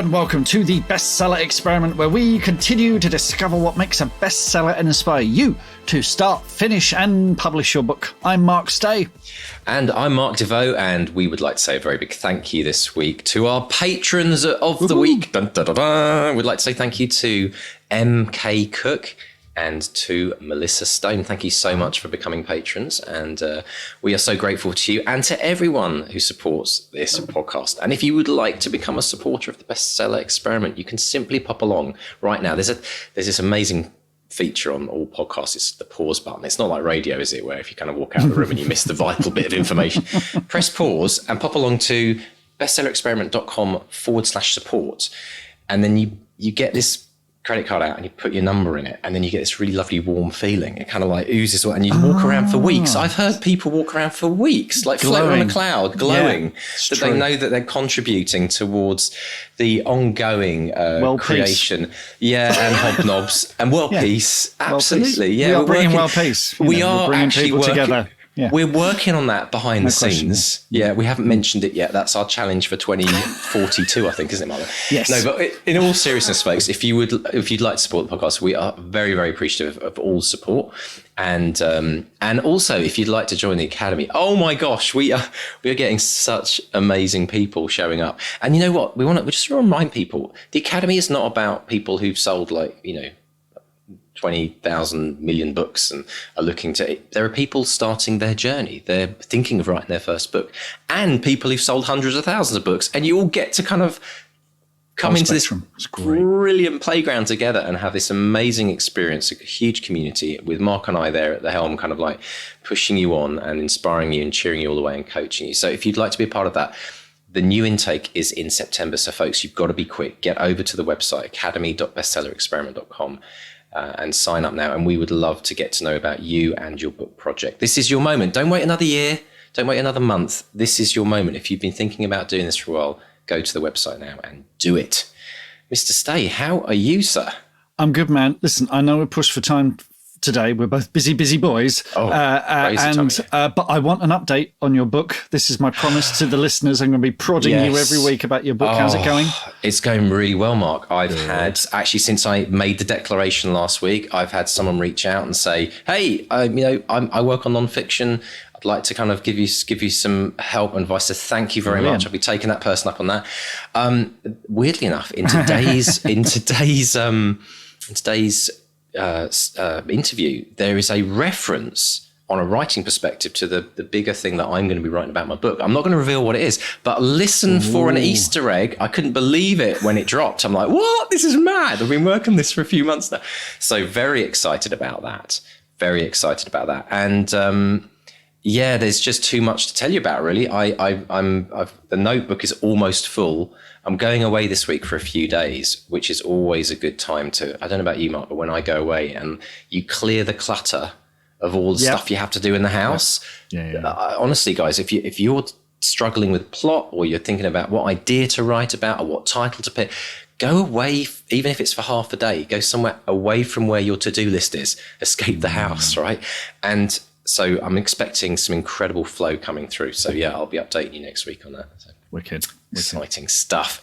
and welcome to the Bestseller Experiment, where we continue to discover what makes a bestseller and inspire you to start, finish, and publish your book. I'm Mark Stay. And I'm Mark DeVoe, and we would like to say a very big thank you this week to our patrons of the week. Dun, dun, dun, dun. We'd like to say thank you to M.K. Cook and to Melissa Stone. Thank you so much for becoming patrons, and we are so grateful to you and to everyone who supports this podcast. And if you would like to become a supporter of the Bestseller Experiment, you can simply pop along right now. There's this amazing feature on all podcasts. It's the pause button. It's not like radio, is it, where if you kind of walk out of the room and you miss the vital bit of information, press pause and pop along to bestsellerexperiment.com/support, and then you get this credit card out and you put your number in it, and then you get this really lovely warm feeling. It kind of like oozes, and you walk around for weeks. I've heard people walk around for weeks, like floating on a cloud, glowing, that they know that they're contributing towards the ongoing creation. Yeah, and hobnobs and world peace. Absolutely. Yeah, we're bringing world peace. We are bringing actually people together. Yeah. We're working on that behind the scenes. Yeah, we haven't mentioned it yet. That's our challenge for 2042, I think, isn't it, Mother? Yes. No, but in all seriousness, folks, if you'd like to support the podcast, we are very, very appreciative of all support. And also, if you'd like to join the Academy, oh my gosh, we are getting such amazing people showing up. And you know what? We just want to remind people, the Academy is not about people who've sold 20,000 million books and are looking to. There are people starting their journey. They're thinking of writing their first book, and people who've sold hundreds of thousands of books, and you all get to kind of come into this brilliant playground together and have this amazing experience, a huge community with Mark and I there at the helm, kind of like pushing you on and inspiring you and cheering you all the way and coaching you. So if you'd like to be a part of that, the new intake is in September. So folks, you've got to be quick. Get over to the website, academy.bestsellerexperiment.com. And sign up now, and we would love to get to know about you and your book project. This is your moment. Don't wait another year. Don't wait another month. This is your moment. If you've been thinking about doing this for a while, go to the website now and do it. Mr. Stay, how are you, sir? I'm good, man. Listen, I know we're pushed for time today. We're both busy boys. But I want an update on your book. This is my promise to the listeners. I'm going to be prodding you every week about your book. How's it going? It's going really well, Mark. I've had, actually, since I made the declaration last week, I've had someone reach out and say, hey, I work on nonfiction. I'd like to kind of give you some help and advice. So thank you very much. I'll be taking that person up on that. Weirdly enough, in today's interview, there is a reference on a writing perspective to the bigger thing that I'm going to be writing about my book. I'm not going to reveal what it is, but listen for an Easter egg. I couldn't believe it when it dropped. I'm like, what? This is mad. I've been working this for a few months now. So very excited about that. And there's just too much to tell you about, really. The notebook is almost full. I'm going away this week for a few days, which is always a good time to, I don't know about you, Mark, but when I go away and you clear the clutter of all the stuff you have to do in the house. Honestly, guys, if you're struggling with plot, or you're thinking about what idea to write about or what title to pick, go away, even if it's for half a day, go somewhere away from where your to-do list is, escape the house, right? And so I'm expecting some incredible flow coming through. So I'll be updating you next week on that. So. Wicked. Exciting stuff.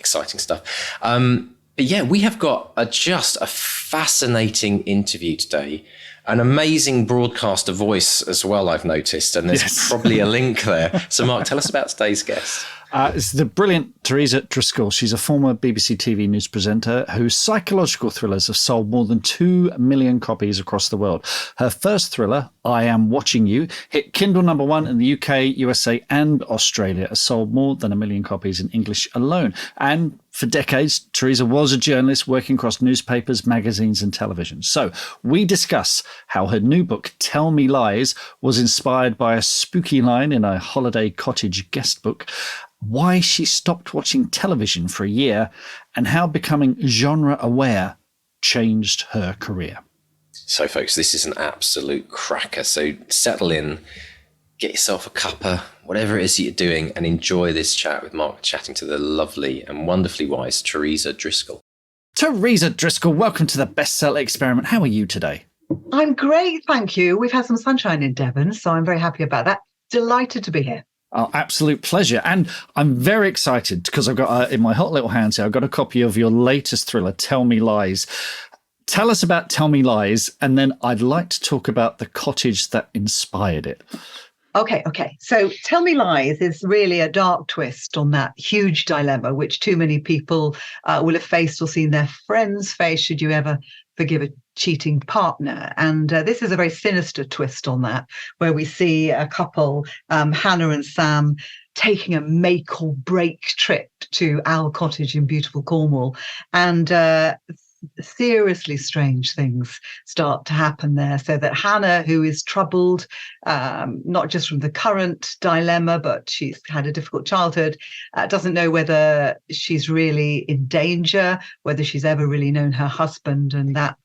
But we have got just a fascinating interview today. An amazing broadcaster voice as well, I've noticed, and there's probably a link there. So Mark, tell us about today's guest. It's the brilliant Teresa Driscoll. She's a former BBC TV news presenter whose psychological thrillers have sold more than 2 million copies across the world. Her first thriller, I Am Watching You, hit Kindle Number 1 in the UK, USA and Australia. Has sold more than 1 million copies in English alone. And for decades, Teresa was a journalist working across newspapers, magazines and television. So we discuss how her new book, Tell Me Lies, was inspired by a spooky line in a holiday cottage guest book, why she stopped watching television for a year, and how becoming genre aware changed her career. So folks, this is an absolute cracker. So settle in, get yourself a cuppa, whatever it is that you're doing, and enjoy this chat with Mark, chatting to the lovely and wonderfully wise Teresa Driscoll. Teresa Driscoll, welcome to the Bestseller Experiment. How are you today? I'm great, thank you. We've had some sunshine in Devon, so I'm very happy about that. Delighted to be here. Oh, absolute pleasure. And I'm very excited because I've got in my hot little hands here, I've got a copy of your latest thriller, Tell Me Lies. Tell us about Tell Me Lies, and then I'd like to talk about the cottage that inspired it. Okay. So Tell Me Lies is really a dark twist on that huge dilemma, which too many people will have faced or seen their friends face should you ever forgive a cheating partner. And this is a very sinister twist on that, where we see a couple, Hannah and Sam, taking a make or break trip to Owl Cottage in beautiful Cornwall. And seriously strange things start to happen there, so that Hannah, who is troubled, not just from the current dilemma, but she's had a difficult childhood, doesn't know whether she's really in danger, whether she's ever really known her husband, and that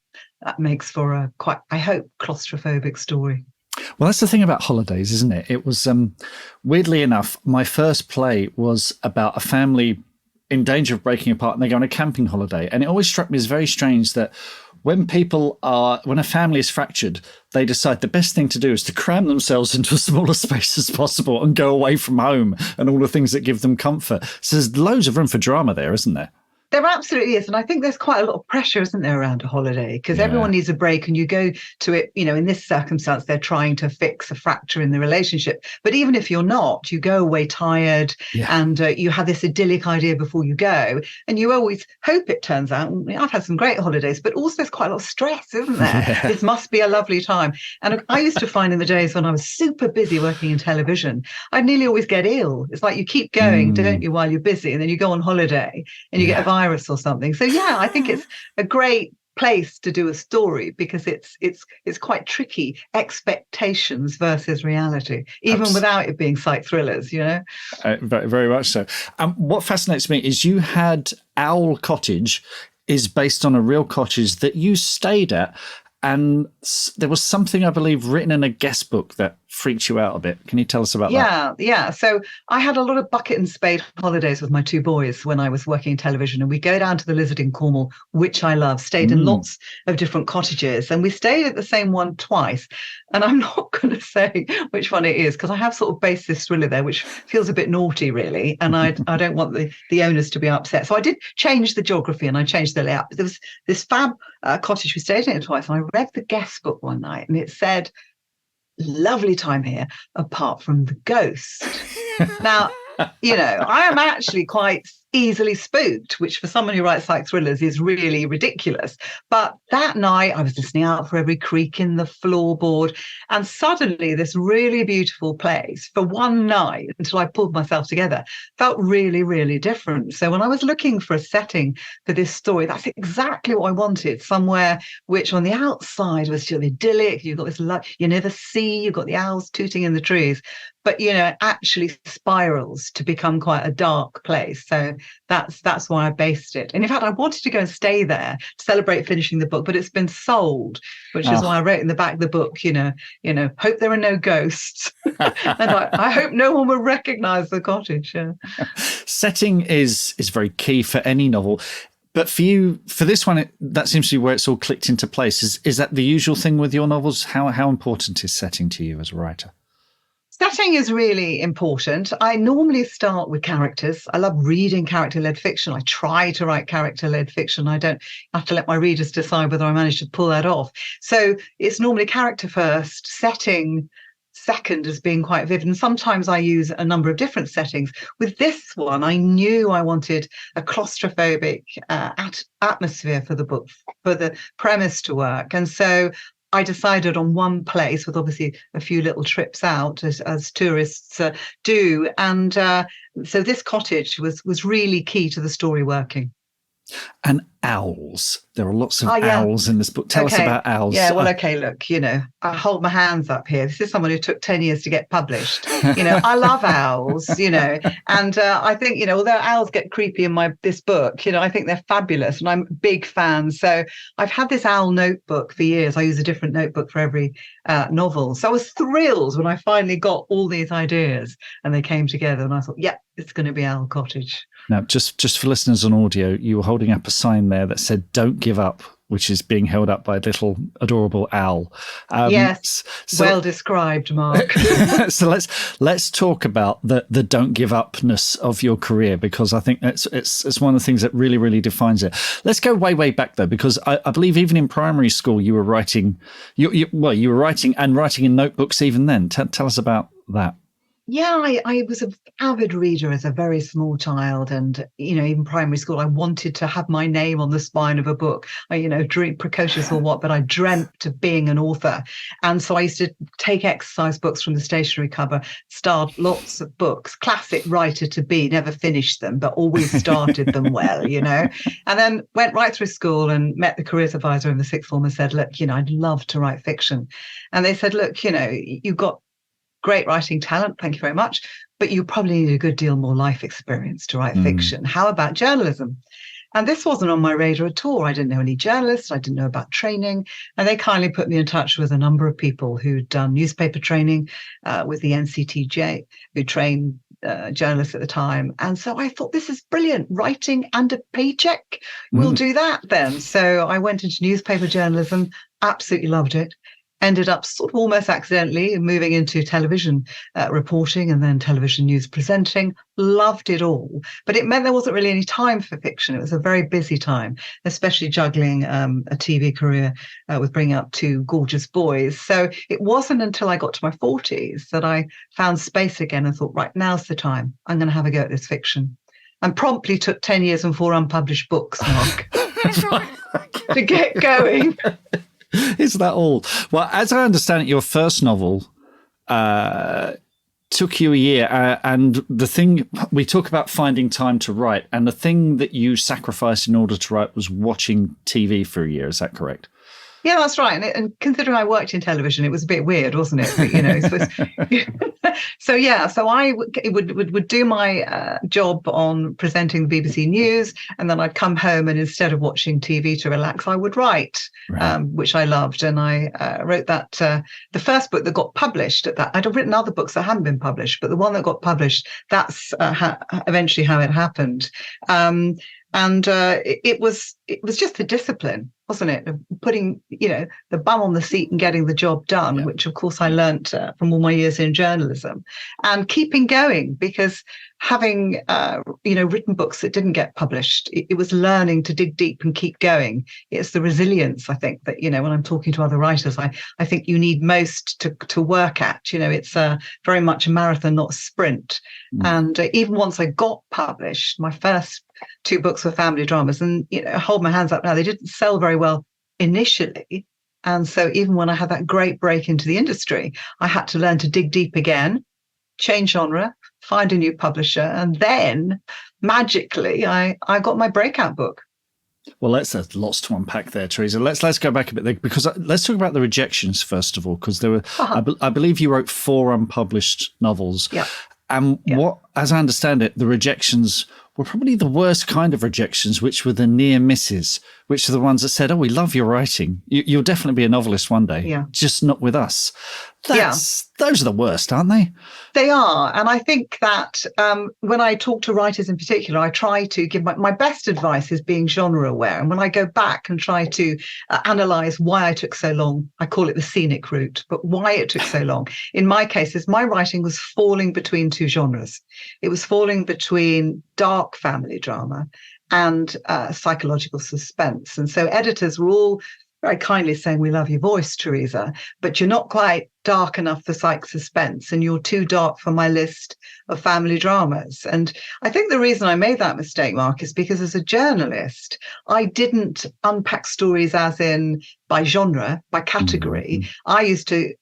makes for a quite, I hope, claustrophobic story. Well, that's the thing about holidays, isn't it? It was, weirdly enough, my first play was about a family in danger of breaking apart, and they go on a camping holiday. And it always struck me as very strange that when a family is fractured, they decide the best thing to do is to cram themselves into a smaller space as possible and go away from home and all the things that give them comfort. So there's loads of room for drama there, isn't there? There absolutely is. And I think there's quite a lot of pressure, isn't there, around a holiday? Because everyone needs a break, and you go to it, in this circumstance, they're trying to fix a fracture in the relationship. But even if you're not, you go away tired and you have this idyllic idea before you go. And you always hope it turns out. I've had some great holidays, but also there's quite a lot of stress, isn't there? Yeah. This must be a lovely time. And I used to find in the days when I was super busy working in television, I'd nearly always get ill. It's like you keep going, don't you, while you're busy, and then you go on holiday and you get a virus or something. So I think it's a great place to do a story, because it's quite tricky, expectations versus reality, even without it being psych thrillers, very, very much so. What fascinates me is you had Owl Cottage is based on a real cottage that you stayed at, and there was something, I believe, written in a guest book that freaked you out a bit. Can you tell us about that? Yeah. So I had a lot of bucket and spade holidays with my two boys when I was working in television, and we go down to the Lizard in Cornwall, which I love, stayed in lots of different cottages, and we stayed at the same one twice. And I'm not going to say which one it is, because I have sort of based this thriller there, which feels a bit naughty, really. And I don't want the owners to be upset. So I did change the geography and I changed the layout. There was this fab cottage, we stayed in it twice, and I read the guest book one night, and it said, "Lovely time here, apart from the ghost." Now, I am actually quite easily spooked, which for someone who writes psych thrillers is really ridiculous. But that night I was listening out for every creak in the floorboard, and suddenly this really beautiful place, for one night, until I pulled myself together, felt really, really different. So when I was looking for a setting for this story, that's exactly what I wanted. Somewhere which on the outside was still idyllic. You've got this you never see, you've got the owls tooting in the trees, but it actually spirals to become quite a dark place. So that's why I based it. And in fact, I wanted to go and stay there to celebrate finishing the book, but it's been sold, which is why I wrote in the back of the book, hope there are no ghosts. And I hope no one will recognize the cottage. Yeah. Setting is very key for any novel. But for you, for this one, that seems to be where it's all clicked into place. Is that the usual thing with your novels? How important is setting to you as a writer? Setting is really important. I normally start with characters. I love reading character-led fiction. I try to write character-led fiction. I don't have to let my readers decide whether I manage to pull that off. So it's normally character first, setting second as being quite vivid. And sometimes I use a number of different settings. With this one, I knew I wanted a claustrophobic atmosphere for the book, for the premise to work. And so I decided on one place, with obviously a few little trips out as tourists do. And so this cottage was really key to the story working. And owls. There are lots of owls in this book. Tell us about owls. Yeah, well, okay, look, I hold my hands up here. This is someone who took 10 years to get published. I love owls, and I think, although owls get creepy in this book, I think they're fabulous, and I'm a big fan. So I've had this owl notebook for years. I use a different notebook for every novel. So I was thrilled when I finally got all these ideas and they came together, and I thought, it's going to be Owl Cottage. Now, just for listeners on audio, you were holding up a sign there that said, "Don't give up which is being held up by a little adorable owl. Yes, well described, Mark. So let's talk about the don't give upness of your career, because I think it's one of the things that really, really defines it. Let's go way back though, because I believe even in primary school you were writing. You were writing in notebooks even then. Tell us about that. Yeah, I was an avid reader as a very small child. And, even primary school, I wanted to have my name on the spine of a book. Dream precocious or what, but I dreamt of being an author. And so I used to take exercise books from the stationery cupboard, start lots of books, classic writer to be, never finished them, but always started them well, And then went right through school and met the careers advisor in the sixth form and said, look, I'd love to write fiction. And they said, look, you've got great writing talent, thank you very much, but you probably need a good deal more life experience to write fiction. How about journalism? And this wasn't on my radar at all. I didn't know any journalists. I didn't know about training. And they kindly put me in touch with a number of people who'd done newspaper training with the NCTJ, who trained journalists at the time. And so I thought, this is brilliant, writing and a paycheck. We'll do that then. So I went into newspaper journalism, absolutely loved it. Ended up sort of almost accidentally moving into television reporting and then television news presenting. Loved it all. But it meant there wasn't really any time for fiction. It was a very busy time, especially juggling a TV career with bringing up two gorgeous boys. So it wasn't until I got to my 40s that I found space again and thought, right, now's the time. I'm going to have a go at this fiction. And promptly took 10 years and 4 unpublished books, Mark, to get going. Is that all? Well, as I understand it, your first novel took you a year. And the thing, we talk about finding time to write, and the thing that you sacrificed in order to write was watching TV for a year. Is that correct? Yeah, that's right. And considering I worked in television, it was a bit weird, wasn't it? But, so I would do my job on presenting the BBC News, and then I'd come home, and instead of watching TV to relax, I would write, which I loved. And I wrote that the first book that got published at that. I'd have written other books that hadn't been published, but the one that got published, that's eventually how it happened. And it was just the discipline, wasn't it? Of putting, the bum on the seat and getting the job done, which of course I learnt from all my years in journalism, and keeping going, because having, written books that didn't get published, it was learning to dig deep and keep going. It's the resilience, I think, that, when I'm talking to other writers, I think you need most to work at. It's very much a marathon, not a sprint. And even once I got published, my first 2 books were family dramas, and I hold my hands up now, they didn't sell very well initially. And so even when I had that great break into the industry, I had to learn to dig deep again, change genre, find a new publisher, and then magically I got my breakout book. Well, there's lots to unpack there, Teresa. Let's go back a bit there, because let's talk about the rejections first of all, because there were I believe you wrote 4 unpublished novels. Yeah. And what, as I understand it, the rejections were probably the worst kind of rejections, which were the near misses, which are the ones that said, "Oh, we love your writing. You'll definitely be a novelist one day, just not with us." Those are the worst, aren't they? They are. And I think that when I talk to writers in particular, I try to give my best advice is being genre aware. And when I go back and try to analyze why I took so long, I call it the scenic route, but why it took so long. In my cases, my writing was falling between 2 genres. It was falling between dark family drama and psychological suspense. And so editors were all very kindly saying, "We love your voice, Teresa, but you're not quite dark enough for psych suspense, and you're too dark for my list of family dramas." And I think the reason I made that mistake, Mark, is because as a journalist, I didn't unpack stories as in by genre, by category. I used to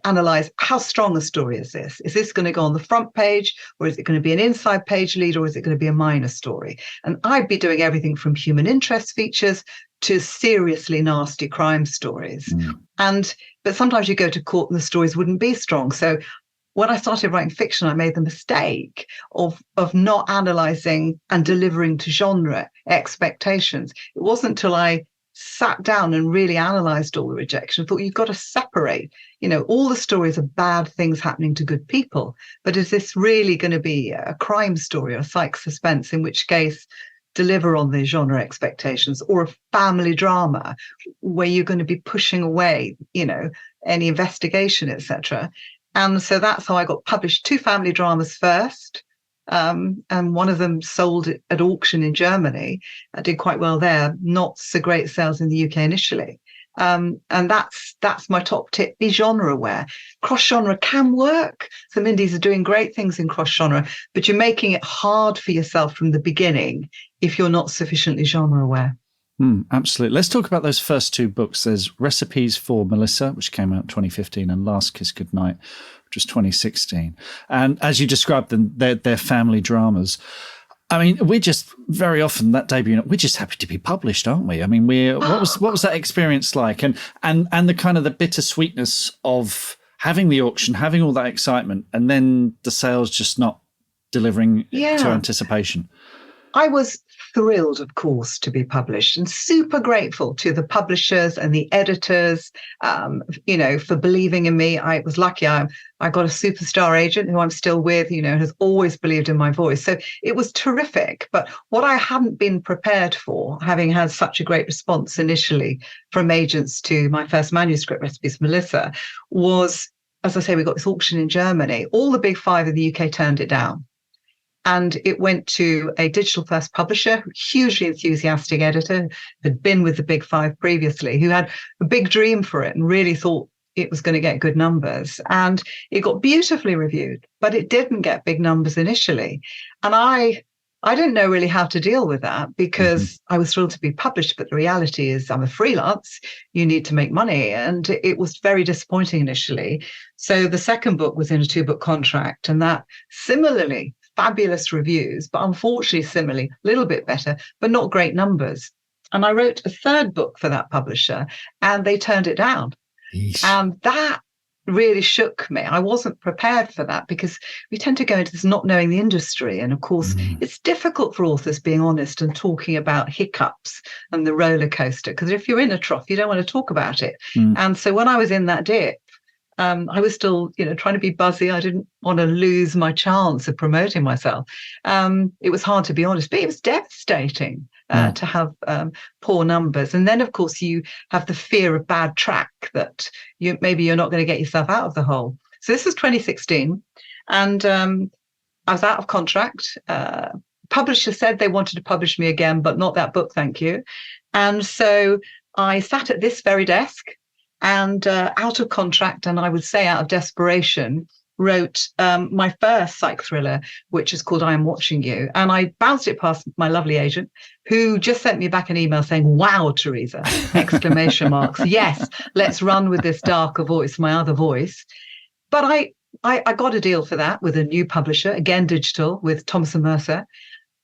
analyze how strong a story is this? Is this going to go on the front page, or is it going to be an inside page lead, or is it going to be a minor story? And I'd be doing everything from human interest features to seriously nasty crime stories. But sometimes you go to court and the stories wouldn't be strong. So when I started writing fiction, I made the mistake of not analyzing and delivering to genre expectations. It wasn't until I sat down and really analyzed all the rejection, thought you've got to separate, all the stories of bad things happening to good people. But is this really going to be a crime story or psych suspense, in which case deliver on the genre expectations, or a family drama where you're going to be pushing away, any investigation, etc. And so that's how I got published. 2 family dramas first. And one of them sold at auction in Germany. I did quite well there. Not so great sales in the UK initially. And that's my top tip: be genre aware. Cross genre can work. Some indies are doing great things in cross genre, but you're making it hard for yourself from the beginning if you're not sufficiently genre aware. Absolutely. Let's talk about those first 2 books. There's Recipes for Melissa, which came out in 2015, and Last Kiss Goodnight, which was 2016. And as you described them, they're family dramas. I mean, we're just very often that debut, we're just happy to be published, aren't we? I mean, what was that experience like? And the kind of the bittersweetness of having the auction, having all that excitement, and then the sales just not delivering to anticipation. I was thrilled, of course, to be published, and super grateful to the publishers and the editors, for believing in me. I was lucky. I got a superstar agent who I'm still with, has always believed in my voice. So it was terrific. But what I hadn't been prepared for, having had such a great response initially from agents to my first manuscript, Recipes for Melissa, was, as I say, we got this auction in Germany. All the big 5 in the UK turned it down. And it went to a digital first publisher, hugely enthusiastic editor, had been with the big 5 previously, who had a big dream for it and really thought it was going to get good numbers. And it got beautifully reviewed, but it didn't get big numbers initially. And I didn't know really how to deal with that, because I was thrilled to be published. But the reality is I'm a freelance. You need to make money. And it was very disappointing initially. So the second book was in a 2-book contract, and that similarly, fabulous reviews, but unfortunately similarly, a little bit better, but not great numbers. And I wrote a 3rd book for that publisher, and they turned it down. Yeesh. And that really shook me. I wasn't prepared for that, because we tend to go into this not knowing the industry. And of course, it's difficult for authors being honest and talking about hiccups and the roller coaster, because if you're in a trough, you don't want to talk about it. And so when I was in that dip, I was still, trying to be buzzy. I didn't want to lose my chance of promoting myself. It was hard to be honest, but it was devastating to have poor numbers. And then, of course, you have the fear of bad track, that maybe you're not going to get yourself out of the hole. So this was 2016, and I was out of contract. Publisher said they wanted to publish me again, but not that book, thank you. And so I sat at this very desk, and out of contract, and I would say out of desperation, wrote my first psych thriller, which is called I Am Watching You. And I bounced it past my lovely agent, who just sent me back an email saying, "Wow, Teresa, exclamation marks. Yes, let's run with this darker voice, my other voice." But I got a deal for that with a new publisher, again digital, with Thomas & Mercer.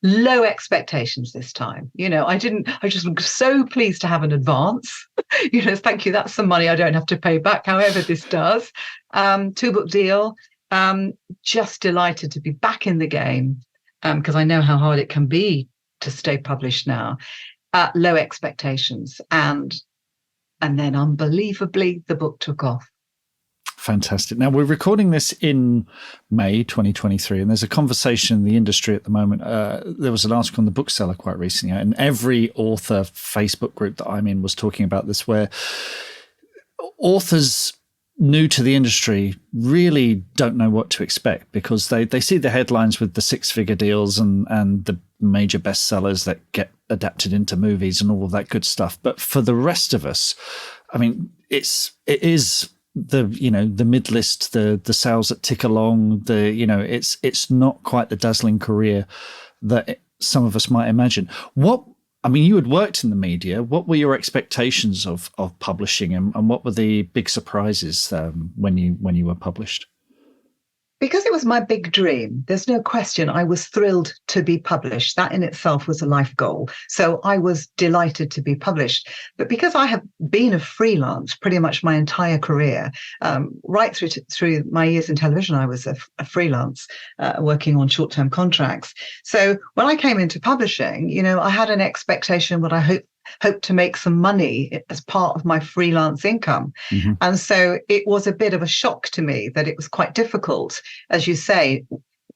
Low expectations this time. I just was so pleased to have an advance. Thank you. That's some money I don't have to pay back. However, this does. 2-book deal. Just delighted to be back in the game, because I know how hard it can be to stay published now. Low expectations. And then unbelievably, the book took off. Fantastic. Now, we're recording this in May 2023, and there's a conversation in the industry at the moment. There was an article on The Bookseller quite recently, and every author Facebook group that I'm in was talking about this, where authors new to the industry really don't know what to expect, because they see the headlines with the 6-figure deals and the major bestsellers that get adapted into movies and all of that good stuff. But for the rest of us, I mean, it is the mid list, the sales that tick along, it's not quite the dazzling career that some of us might imagine. You had worked in the media. What were your expectations of publishing, and what were the big surprises when you were published? Because it was my big dream, there's no question I was thrilled to be published. That in itself was a life goal. So I was delighted to be published. But because I have been a freelance pretty much my entire career, right through my years in television, I was a freelance working on short-term contracts. So when I came into publishing, I had an expectation what I hoped to make some money as part of my freelance income. Mm-hmm. And so it was a bit of a shock to me that it was quite difficult, as you say,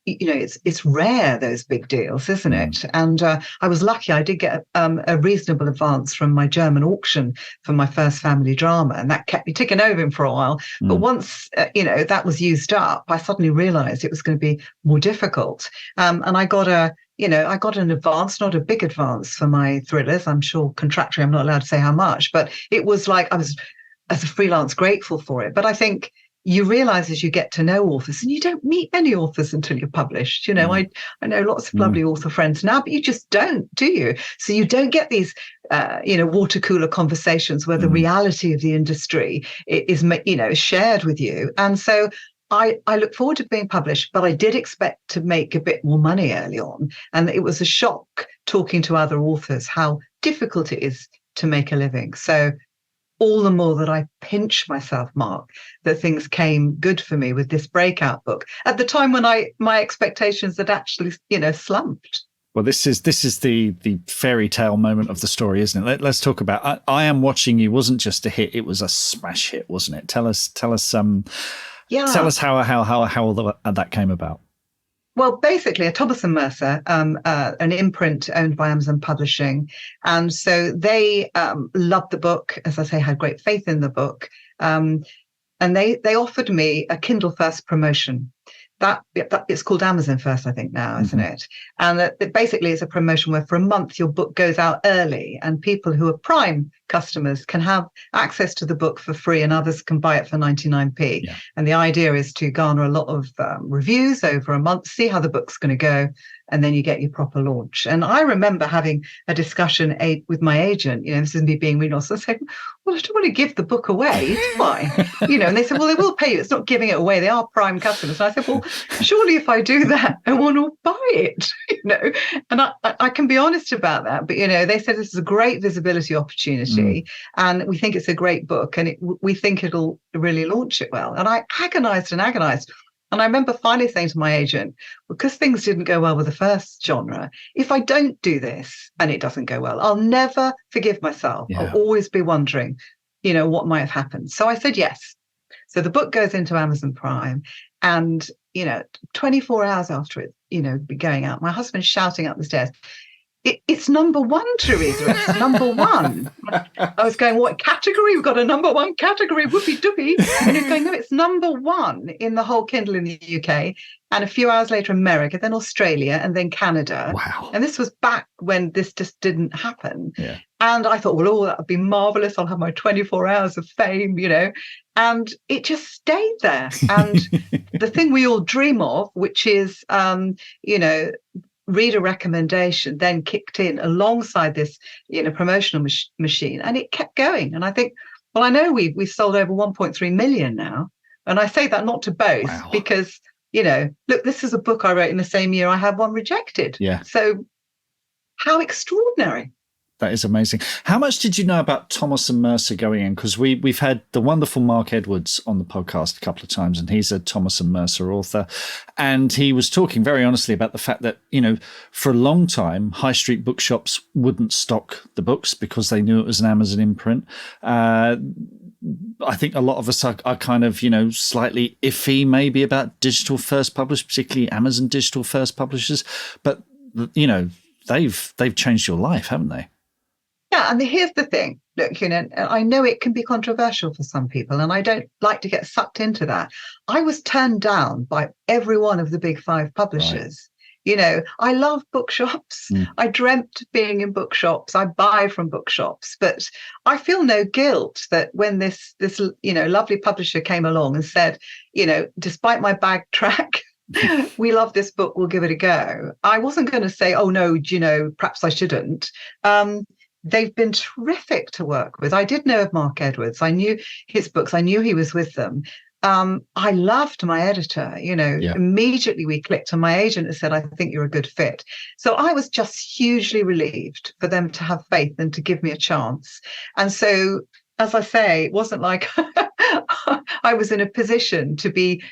it's rare, those big deals, isn't it? And I was lucky. I did get a reasonable advance from my German auction for my first family drama, and that kept me ticking over for a while. But once that was used up, I suddenly realized it was going to be more difficult. And I got an advance, not a big advance for my thrillers. I'm sure contractually I'm not allowed to say how much, but it was like I was, as a freelance, grateful for it. But I think you realize as you get to know authors, and you don't meet many authors until you're published. I know lots of lovely author friends now, but you just don't, do you? So you don't get these, water cooler conversations where the reality of the industry is shared with you. And so I look forward to being published, but I did expect to make a bit more money early on. And it was a shock talking to other authors how difficult it is to make a living. So all the more that I pinch myself, Mark, that things came good for me with this breakout book at the time when my expectations had actually, slumped. Well, this is the fairy tale moment of the story, isn't it? Let's talk about I Am Watching You. Wasn't just a hit; it was a smash hit, wasn't it? Tell us how that came about. Well, basically, Thomas and Mercer, an imprint owned by Amazon Publishing. And so they loved the book, as I say, had great faith in the book. And they offered me a Kindle First promotion. That it's called Amazon First, I think now, isn't it? And it basically is a promotion where for a month your book goes out early, and people who are Prime customers can have access to the book for free, and others can buy it for 99p. Yeah. And the idea is to garner a lot of reviews over a month, see how the book's going to go, and then you get your proper launch. And I remember having a discussion with my agent. This is me being really honest. I said, well, I don't want to give the book away, do I? And they said, well, they will pay you. It's not giving it away. They are Prime customers. And I said, well, surely if I do that, I want to buy it, And I can be honest about that. But, they said this is a great visibility opportunity, and we think it's a great book, and we think it'll really launch it well. And I agonized. And I remember finally saying to my agent, because things didn't go well with the first genre, if I don't do this and it doesn't go well, I'll never forgive myself. Yeah. I'll always be wondering, what might have happened. So I said yes. So the book goes into Amazon Prime, and, 24 hours after it, going out, my husband's shouting up the stairs, it's number one, Teresa. It's number one. I was going, what category? We've got a number one category, whoopee doopy. And he's going, no, it's number one in the whole Kindle in the UK. And a few hours later, America, then Australia, and then Canada. Wow. And this was back when this just didn't happen. Yeah. And I thought, well, that would be marvelous. I'll have my 24 hours of fame, And it just stayed there. And the thing we all dream of, which is, reader recommendation, then kicked in alongside this, promotional machine, and it kept going. And I think, well, I know we've sold over 1.3 million now, and I say that not to boast, wow, because look, this is a book I wrote in the same year I had one rejected. Yeah. So how extraordinary. That is amazing. How much did you know about Thomas and Mercer going in? Because we've had the wonderful Mark Edwards on the podcast a couple of times, and he's a Thomas and Mercer author. And he was talking very honestly about the fact that, for a long time, high street bookshops wouldn't stock the books because they knew it was an Amazon imprint. I think a lot of us are kind of, slightly iffy maybe about digital first publishers, particularly Amazon digital first publishers. But, they've changed your life, haven't they? Yeah, and here's the thing. Look, I know it can be controversial for some people, and I don't like to get sucked into that. I was turned down by every one of the big five publishers. Right. I love bookshops. I dreamt of being in bookshops. I buy from bookshops, but I feel no guilt that when this lovely publisher came along and said, despite my bag track, we love this book, we'll give it a go. I wasn't going to say, oh no, perhaps I shouldn't. They've been terrific to work with. I did know of Mark Edwards. I knew his books. I knew he was with them. I loved my editor. Immediately we clicked, and my agent had said, I think you're a good fit. So I was just hugely relieved for them to have faith and to give me a chance. And so, as I say, it wasn't like I was in a position to be,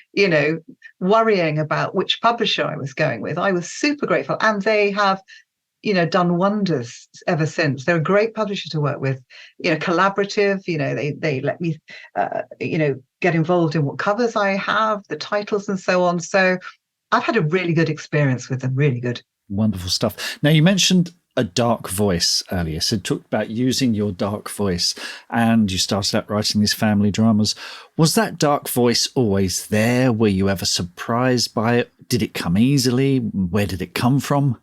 worrying about which publisher I was going with. I was super grateful. And they have done wonders ever since. They're a great publisher to work with, collaborative, they let me, get involved in what covers I have, the titles and so on. So I've had a really good experience with them, really good. Wonderful stuff. Now, you mentioned a dark voice earlier. So talked about using your dark voice, and you started out writing these family dramas. Was that dark voice always there? Were you ever surprised by it? Did it come easily? Where did it come from?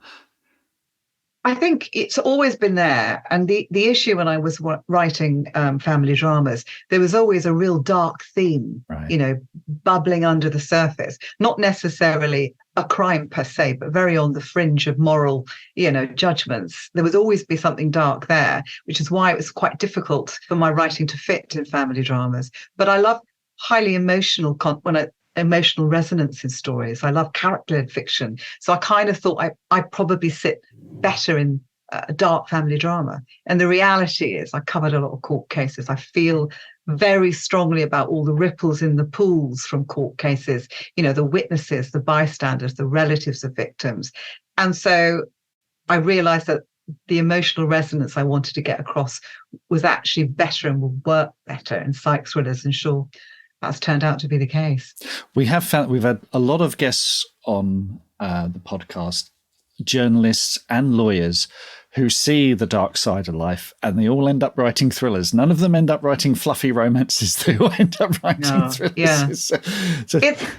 I think it's always been there. And the issue when I was writing family dramas, there was always a real dark theme, right, bubbling under the surface, not necessarily a crime per se, but very on the fringe of moral, judgments. There would always be something dark there, which is why it was quite difficult for my writing to fit in family dramas. But I love highly emotional emotional resonance in stories. I love character-led fiction. So I kind of thought I probably sit better in a dark family drama. And the reality is I covered a lot of court cases. I feel very strongly about all the ripples in the pools from court cases, the witnesses, the bystanders, the relatives of victims. And so I realized that the emotional resonance I wanted to get across was actually better and would work better in psych thrillers. And sure, that's turned out to be the case. We've had a lot of guests on the podcast, journalists and lawyers, who see the dark side of life, and they all end up writing thrillers. None of them end up writing fluffy romances. They all end up writing thrillers. Yeah.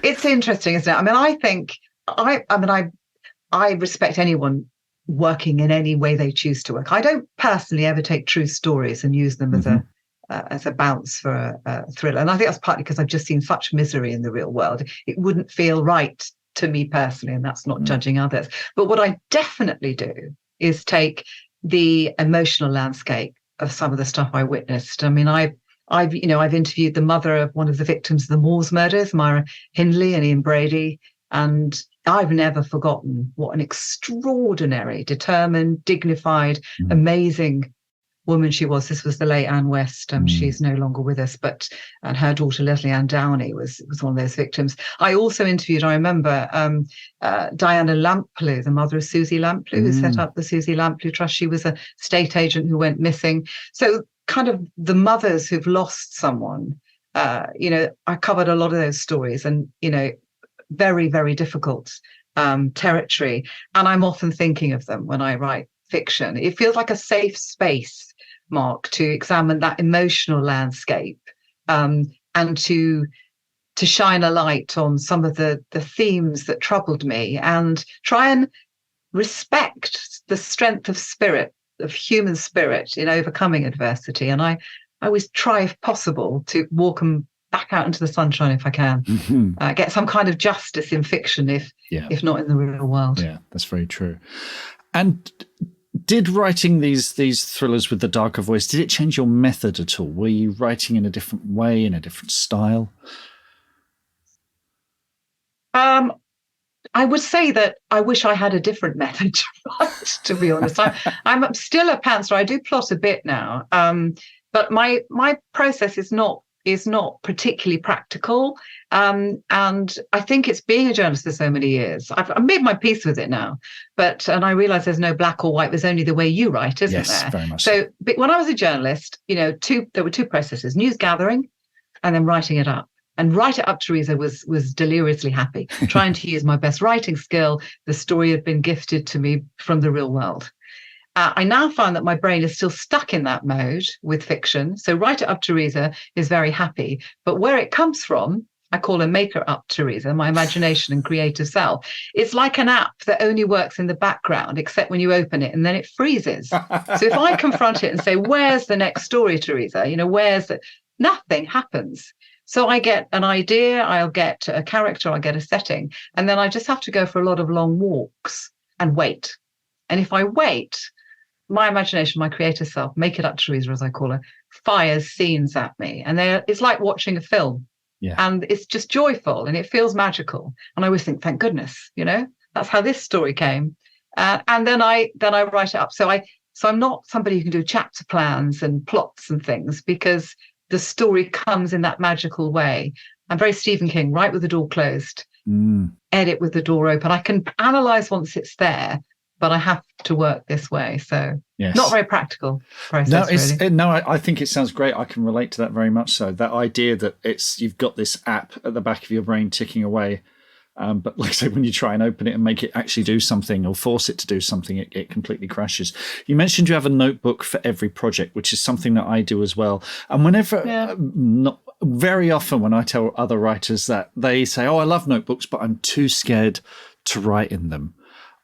It's interesting, isn't it? I mean, I think I respect anyone working in any way they choose to work. I don't personally ever take true stories and use them as a bounce for a thriller. And I think that's partly because I've just seen such misery in the real world. It wouldn't feel right to me personally, and that's not judging others. But what I definitely do is take the emotional landscape of some of the stuff I witnessed. I mean, I've interviewed the mother of one of the victims of the Moors murders, Myra Hindley and Ian Brady, and I've never forgotten what an extraordinary, determined, dignified, amazing woman she was. This was the late Anne West. She's no longer with us, and her daughter Leslie Ann Downey was one of those victims. I also interviewed, I remember, Diana Lamplugh, the mother of Susie Lamplugh, who set up the Susie Lamplugh Trust. She was a state agent who went missing. So kind of the mothers who've lost someone, I covered a lot of those stories, and, very, very difficult territory. And I'm often thinking of them when I write fiction. It feels like a safe space, Mark, to examine that emotional landscape, and to shine a light on some of the themes that troubled me, and try and respect the strength of spirit, of human spirit, in overcoming adversity. And I always try, if possible, to walk them back out into the sunshine if I can. Get some kind of justice in fiction, if not in the real world. Yeah, that's very true. And did writing these thrillers with the darker voice, did it change your method at all? Were you writing in a different way, in a different style? I would say that I wish I had a different method to write, to be honest. I'm still a pantser. I do plot a bit now, but my process is not particularly practical. And I think it's being a journalist for so many years. I've made my peace with it now, and I realize there's no black or white. There's only the way you write, isn't there? Yes, very much so. But when I was a journalist, there were two processes: news gathering, and then writing it up. And Write It Up, Teresa, was deliriously happy, trying to use my best writing skill. The story had been gifted to me from the real world. I now find that my brain is still stuck in that mode with fiction. So Write It Up, Teresa is very happy. But where it comes from, I call her Maker Up Teresa, my imagination and creative self. It's like an app that only works in the background, except when you open it, and then it freezes. So if I confront it and say, where's the next story, Teresa? Nothing happens. So I get an idea, I'll get a character, I'll get a setting, and then I just have to go for a lot of long walks and wait. And if I wait, my imagination, my creative self, Make It Up Teresa, as I call her, fires scenes at me. And it's like watching a film. Yeah. And it's just joyful and it feels magical. And I always think, thank goodness, that's how this story came. And then I write it up. So I'm not somebody who can do chapter plans and plots and things, because the story comes in that magical way. I'm very Stephen King, write with the door closed, edit with the door open. I can analyze once it's there, but I have to work this way. So not very practical process. I think it sounds great. I can relate to that very much so. That idea that you've got this app at the back of your brain ticking away, But like I say, when you try and open it and make it actually do something or force it to do something, it completely crashes. You mentioned you have a notebook for every project, which is something that I do as well. And whenever, not very often when I tell other writers that, they say, oh, I love notebooks, but I'm too scared to write in them.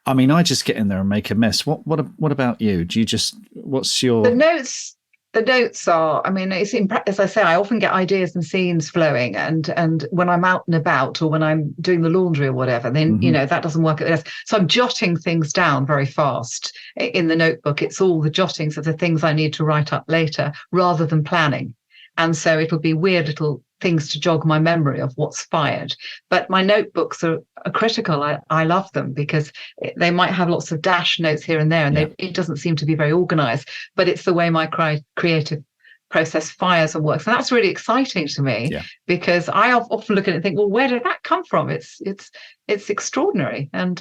I mean, I just get in there and make a mess. What about you? Do you just, what's your... The notes are, I mean, as I say, I often get ideas and scenes flowing, and when I'm out and about or when I'm doing the laundry or whatever, then, that doesn't work at this. So I'm jotting things down very fast in the notebook. It's all the jottings of the things I need to write up later rather than planning. And so it'll be weird little things to jog my memory of what's fired. But my notebooks are critical. I love them because they might have lots of dash notes here and there, and it doesn't seem to be very organized, but it's the way my creative process fires and works. And that's really exciting to me because I often look at it and think, well, where did that come from? It's extraordinary. And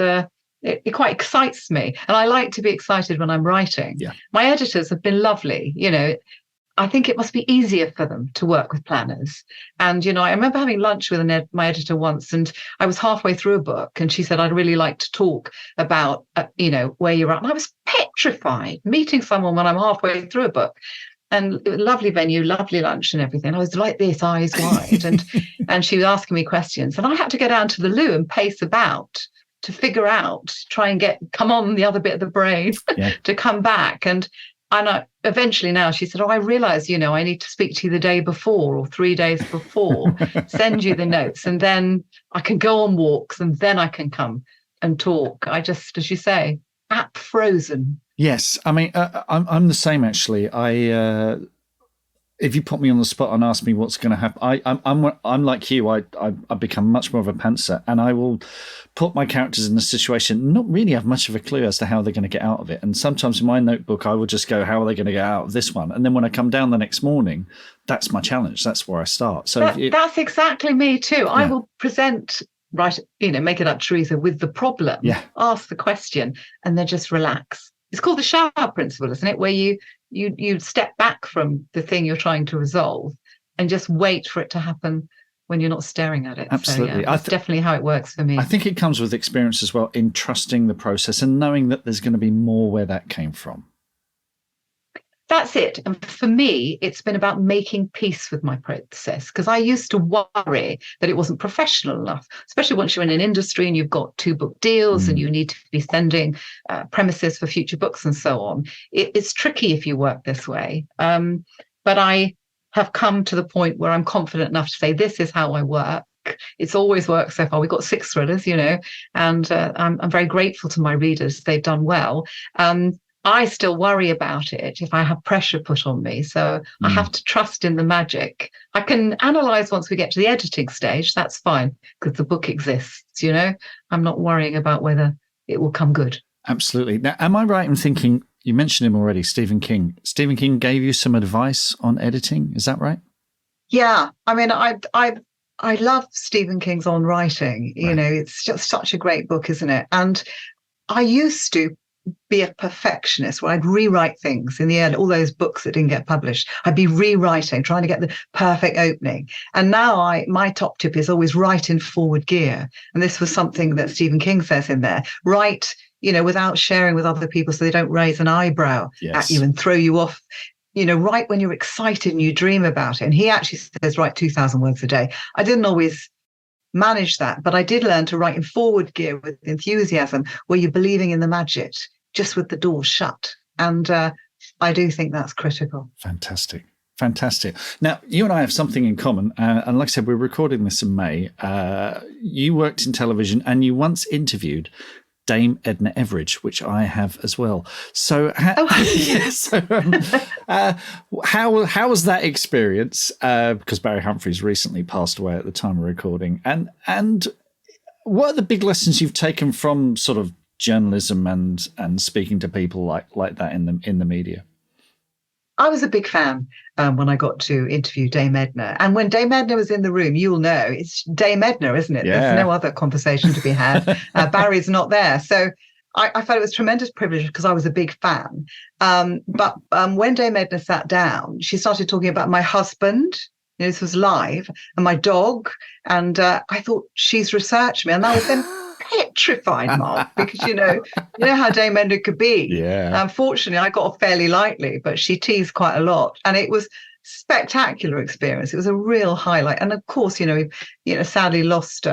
it quite excites me. And I like to be excited when I'm writing. Yeah. My editors have been lovely. I think it must be easier for them to work with planners. And, I remember having lunch with my editor once, and I was halfway through a book, and she said, I'd really like to talk about, where you're at. And I was petrified meeting someone when I'm halfway through a book. And lovely venue, lovely lunch and everything. I was like this, eyes wide. And she was asking me questions. And I had to go down to the loo and pace about to figure out, try and come on the other bit of the brain to come back. And eventually now she said, I realize, I need to speak to you the day before or 3 days before, send you the notes, and then I can go on walks, and then I can come and talk. I just, as you say, app frozen. Yes. I mean, I'm the same, actually. If you put me on the spot and ask me what's going to happen, I'm like you. I've become much more of a pantser, and I will put my characters in a situation, not really have much of a clue as to how they're going to get out of it. And sometimes in my notebook, I will just go, how are they going to get out of this one? And then when I come down the next morning, that's my challenge. That's where I start. So that's exactly me too. Yeah. I will present, make it up, Teresa, with the problem, ask the question, and then just relax. It's called the shower principle, isn't it? Where you step back from the thing you're trying to resolve and just wait for it to happen when you're not staring at it. Absolutely. So, that's definitely how it works for me. I think it comes with experience as well, in trusting the process and knowing that there's going to be more where that came from. That's it. And for me, it's been about making peace with my process, because I used to worry that it wasn't professional enough, especially once you're in an industry and you've got 2 book deals and you need to be sending premises for future books and so on. It's tricky if you work this way. But I have come to the point where I'm confident enough to say, this is how I work. It's always worked so far. We've got 6 thrillers, and I'm very grateful to my readers. They've done well. I still worry about it if I have pressure put on me. So I have to trust in the magic. I can analyze once we get to the editing stage. That's fine, because the book exists, I'm not worrying about whether it will come good. Absolutely. Now, am I right in thinking, you mentioned him already, Stephen King. Stephen King gave you some advice on editing. Is that right? Yeah. I mean, I love Stephen King's On Writing. Right. It's just such a great book, isn't it? And I used to be a perfectionist where I'd rewrite things in the end, all those books that didn't get published. I'd be rewriting, trying to get the perfect opening. And now my top tip is always write in forward gear. And this was something that Stephen King says in there. Write, without sharing with other people so they don't raise an eyebrow at you and throw you off. Write when you're excited and you dream about it. And he actually says, write 2,000 words a day. I didn't always manage that, but I did learn to write in forward gear with enthusiasm, where you're believing in the magic, just with the door shut. And I do think that's critical. Fantastic. Now, you and I have something in common. And like I said, we're recording this in May. You worked in television and you once interviewed Dame Edna Everage, which I have as well. So, how was that experience? Because Barry Humphries recently passed away at the time of recording. And what are the big lessons you've taken from sort of journalism and speaking to people like that in the media? I was a big fan when I got to interview Dame Edna. And when Dame Edna was in the room, you'll know it's Dame Edna, isn't it? Yeah. There's no other conversation to be had. Barry's not there. So I felt it was a tremendous privilege because I was a big fan. But when Dame Edna sat down, she started talking about my husband This was live, and my dog, and I thought, she's researched me, and I was then petrified, Mark, because you know how Dame Enda could be. Yeah. Unfortunately, I got off fairly lightly, but she teased quite a lot, and it was spectacular experience. It was a real highlight, and of course, sadly lost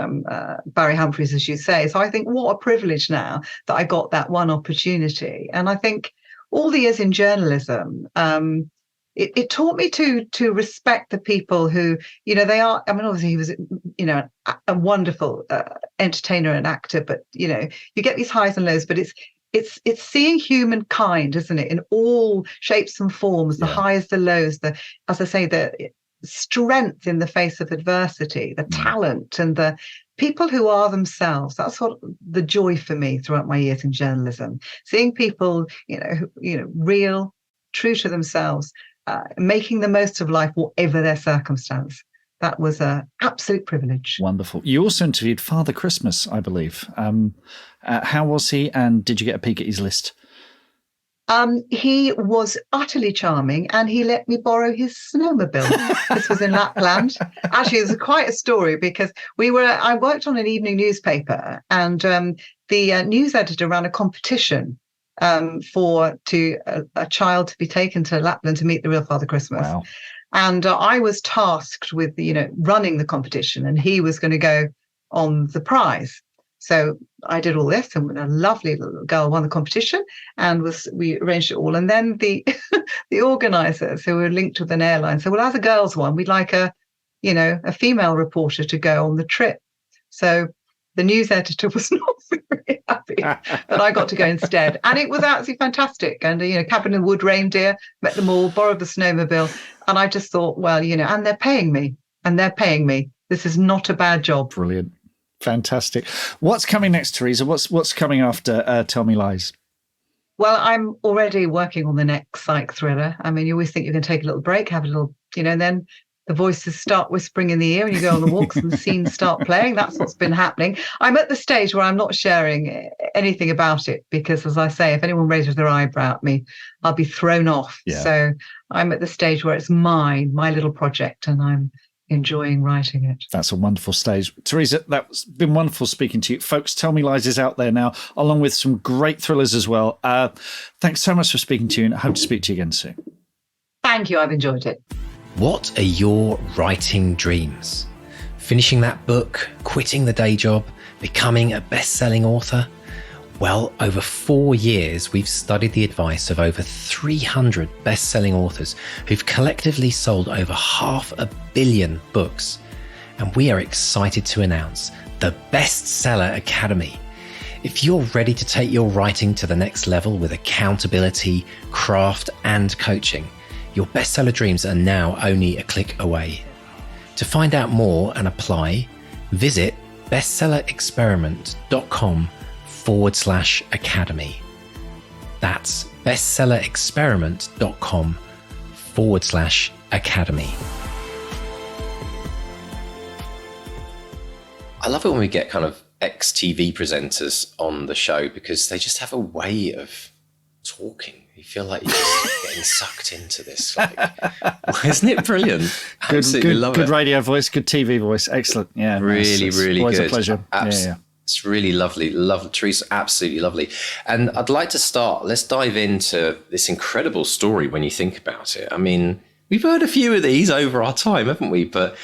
Barry Humphries, as you say. So I think, what a privilege now that I got that one opportunity, and I think all the years in journalism. It taught me to respect the people who, they are. I mean, obviously he was, a wonderful entertainer and actor, but you get these highs and lows. But it's seeing humankind, isn't it, in all shapes and forms, the highs, the lows, as I say, the strength in the face of adversity, the talent, and the people who are themselves. That's what the joy for me throughout my years in journalism. Seeing people, real, true to themselves. Making the most of life, whatever their circumstance. That was an absolute privilege. Wonderful. You also interviewed Father Christmas, I believe. How was he, and did you get a peek at his list? He was utterly charming, and he let me borrow his snowmobile. This was in Lapland. Actually, it was quite a story, because I worked on an evening newspaper, and the news editor ran a competition for a child to be taken to Lapland to meet the real Father Christmas. Wow. And I was tasked with, running the competition, and he was going to go on the prize. So I did all this, and a lovely little girl won the competition, and we arranged it all. And then the organisers, who were linked with an airline, said, well, as a girls' one, we'd like a female reporter to go on the trip. So the news editor was not very happy that I got to go instead. And it was absolutely fantastic. And, cabin in the wood, reindeer, met them all, borrowed the snowmobile. And I just thought, well, and they're paying me. This is not a bad job. Brilliant. Fantastic. What's coming next, Teresa? What's coming after Tell Me Lies? Well, I'm already working on the next psych thriller. I mean, you always think you can take a little break, have a little, and then the voices start whispering in the ear and you go on the walks and the scenes start playing. That's what's been happening. I'm at the stage where I'm not sharing anything about it because, as I say, if anyone raises their eyebrow at me, I'll be thrown off. Yeah. So I'm at the stage where it's my little project, and I'm enjoying writing it. That's a wonderful stage. Teresa, that's been wonderful speaking to you. Folks, Tell Me Lies is out there now, along with some great thrillers as well. Thanks so much for speaking to you, and I hope to speak to you again soon. Thank you. I've enjoyed it. What are your writing dreams? Finishing that book, quitting the day job, becoming a best-selling author? Well, over 4 years, we've studied the advice of over 300 best-selling authors who've collectively sold over 500 million books. And we are excited to announce the Bestseller Academy. If you're ready to take your writing to the next level with accountability, craft, and coaching, your bestseller dreams are now only a click away. To find out more and apply, visit bestsellerexperiment.com/academy. That's bestsellerexperiment.com/academy. I love it when we get kind of ex-TV presenters on the show because they just have a way of talking. You feel like you're just getting sucked into this. Like, isn't it brilliant? Absolutely love it. Good radio voice, good TV voice. Excellent. Yeah. Really, really always good. A pleasure. Yeah. It's really lovely. Love Teresa, absolutely lovely. And I'd like to start, let's dive into this incredible story when you think about it. I mean, we've heard a few of these over our time, haven't we? But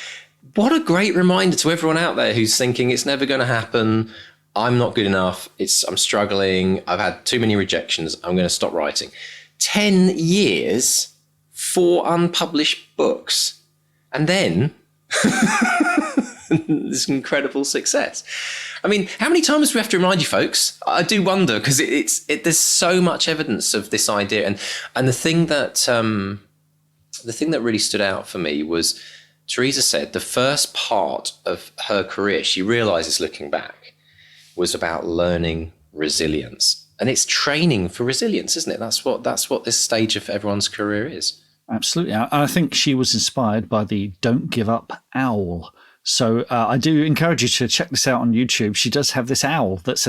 what a great reminder to everyone out there who's thinking it's never going to happen. I'm not good enough. I'm struggling. I've had too many rejections. I'm going to stop writing. 10 years, 4 unpublished books. And then this incredible success. I mean, how many times do we have to remind you, folks? I do wonder, because there's so much evidence of this idea. And the thing that really stood out for me was Teresa said the first part of her career, she realizes looking back, was about learning resilience. And it's training for resilience, isn't it? That's what this stage of everyone's career is. Absolutely. And I think she was inspired by the Don't Give Up owl. So I do encourage you to check this out on YouTube. She does have this owl that's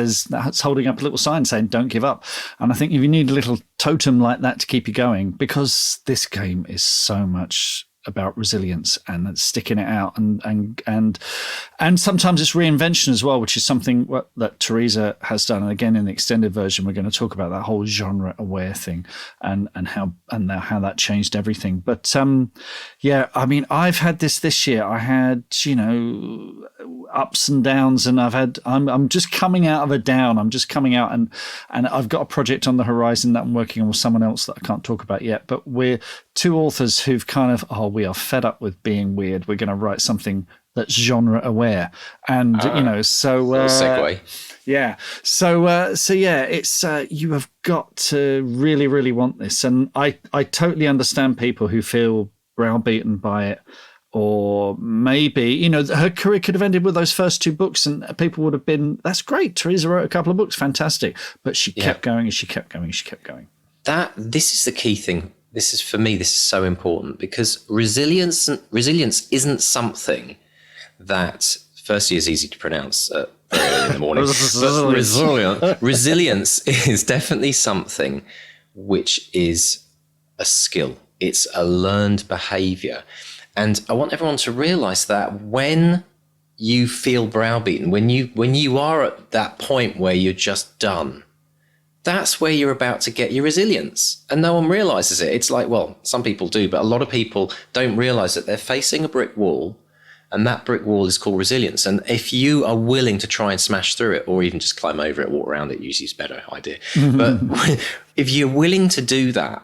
holding up a little sign saying, don't give up. And I think if you need a little totem like that to keep you going, because this game is so much about resilience and sticking it out, and sometimes it's reinvention as well, which is something that Teresa has done. And again, in the extended version, we're going to talk about that whole genre aware thing and how that changed everything. But yeah, I mean, I've had this year. I had, you know, ups and downs, and I'm just coming out of a down. I'm just coming out, and I've got a project on the horizon that I'm working on with someone else that I can't talk about yet. But we're two authors who've kind of, we are fed up with being weird. We're going to write something that's genre aware, and you know, so segue. Yeah, so yeah, it's you have got to really, really want this, and I totally understand people who feel browbeaten by it. Or maybe, you know, her career could have ended with those first two books and people would have been, that's great. Teresa wrote a couple of books, fantastic. But she kept going and she kept going and she kept going. This is the key thing. This is, for me, this is so important, because resilience isn't something that, firstly, is easy to pronounce very early in the morning. But resilience is definitely something which is a skill. It's a learned behavior. And I want everyone to realize that when you feel browbeaten, when you are at that point where you're just done, that's where you're about to get your resilience. And no one realizes it. It's like, well, some people do, but a lot of people don't realize that they're facing a brick wall, and that brick wall is called resilience. And if you are willing to try and smash through it, or even just climb over it, walk around it, usually is a better idea. But if you're willing to do that,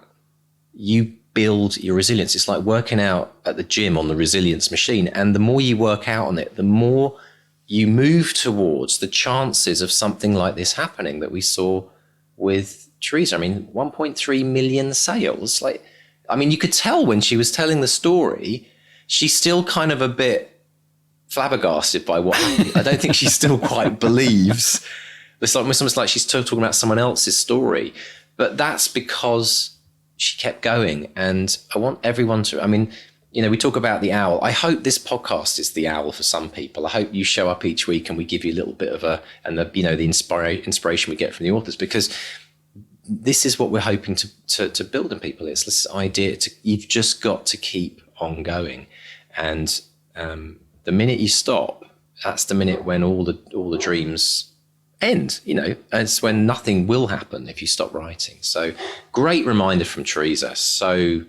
you build your resilience. It's like working out at the gym on the resilience machine. And the more you work out on it, the more you move towards the chances of something like this happening that we saw with Teresa. I mean, 1.3 million sales. Like, I mean, you could tell when she was telling the story, she's still kind of a bit flabbergasted by what happened. I don't think she still quite believes. It's almost like she's still talking about someone else's story. But that's because she kept going. And I want everyone to, I mean, you know, we talk about the owl. I hope this podcast is the owl for some people. I hope you show up each week and we give you a little bit of the inspiration we get from the authors, because this is what we're hoping to build in people. It's this idea you've just got to keep on going. And the minute you stop, that's the minute when all the dreams end. You know, it's when nothing will happen if you stop writing. So great reminder from Teresa. So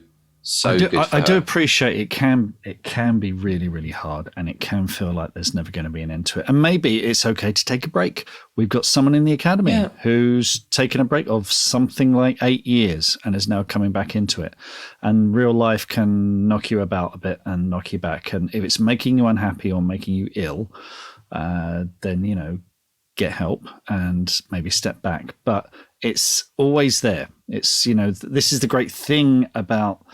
good. I do appreciate it can be really, really hard, and it can feel like there's never going to be an end to it. And maybe it's okay to take a break. We've got someone in the academy who's taken a break of something like 8 years and is now coming back into it. And real life can knock you about a bit and knock you back. And if it's making you unhappy or making you ill, then, you know, get help and maybe step back. But it's always there. It's, you know, this is the great thing about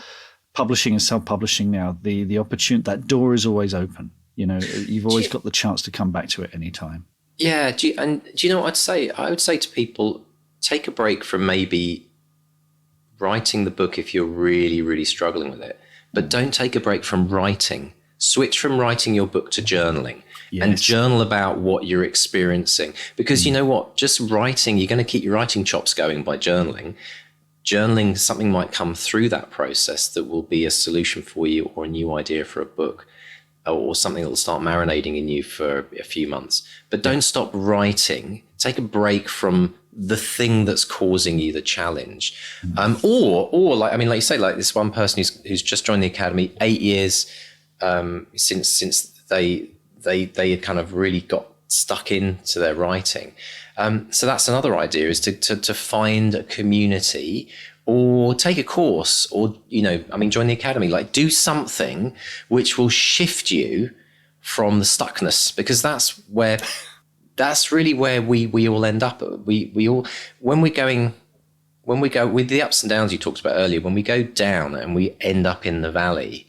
publishing and self-publishing now. The opportunity, that door is always open. You know, you've always got the chance to come back to it anytime. Yeah. Do you know what I'd say? I would say to people, take a break from maybe writing the book if you're really, really struggling with it. But don't take a break from writing. Switch from writing your book to journaling. Yes. And journal about what you're experiencing. Because you know what? Just writing, you're going to keep your writing chops going by journaling. Journaling, something might come through that process that will be a solution for you, or a new idea for a book, or something that will start marinating in you for a few months. But don't stop writing. Take a break from the thing that's causing you the challenge. Or like, I mean, like you say, like this one person who's just joined the academy, 8 years since they had kind of really got stuck into their writing. So that's another idea, is to find a community, or take a course, or, you know, I mean, join the academy, like do something which will shift you from the stuckness, because that's really where we all end up. We all, when we go with the ups and downs you talked about earlier, when we go down and we end up in the valley,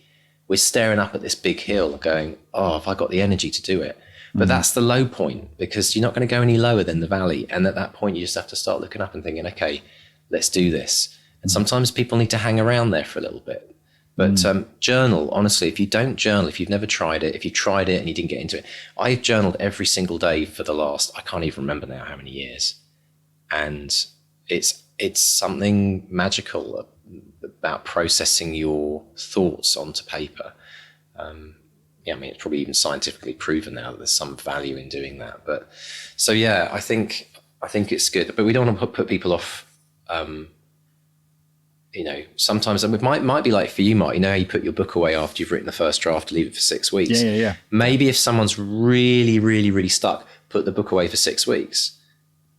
we're staring up at this big hill going, oh, have I got the energy to do it? But that's the low point, because you're not going to go any lower than the valley. And at that point, you just have to start looking up and thinking, okay, let's do this. And sometimes people need to hang around there for a little bit. But journal, honestly, if you don't journal, if you've never tried it, if you tried it and you didn't get into it, I've journaled every single day for the last, I can't even remember now how many years. And it's something magical. about processing your thoughts onto paper. Yeah, I mean, it's probably even scientifically proven now that there's some value in doing that. But so, yeah, I think it's good, but we don't want to put people off. You know, sometimes it might be like for you, Mark, you know how you put your book away after you've written the first draft, leave it for 6 weeks. Yeah. Maybe if someone's really, really, really stuck, put the book away for 6 weeks.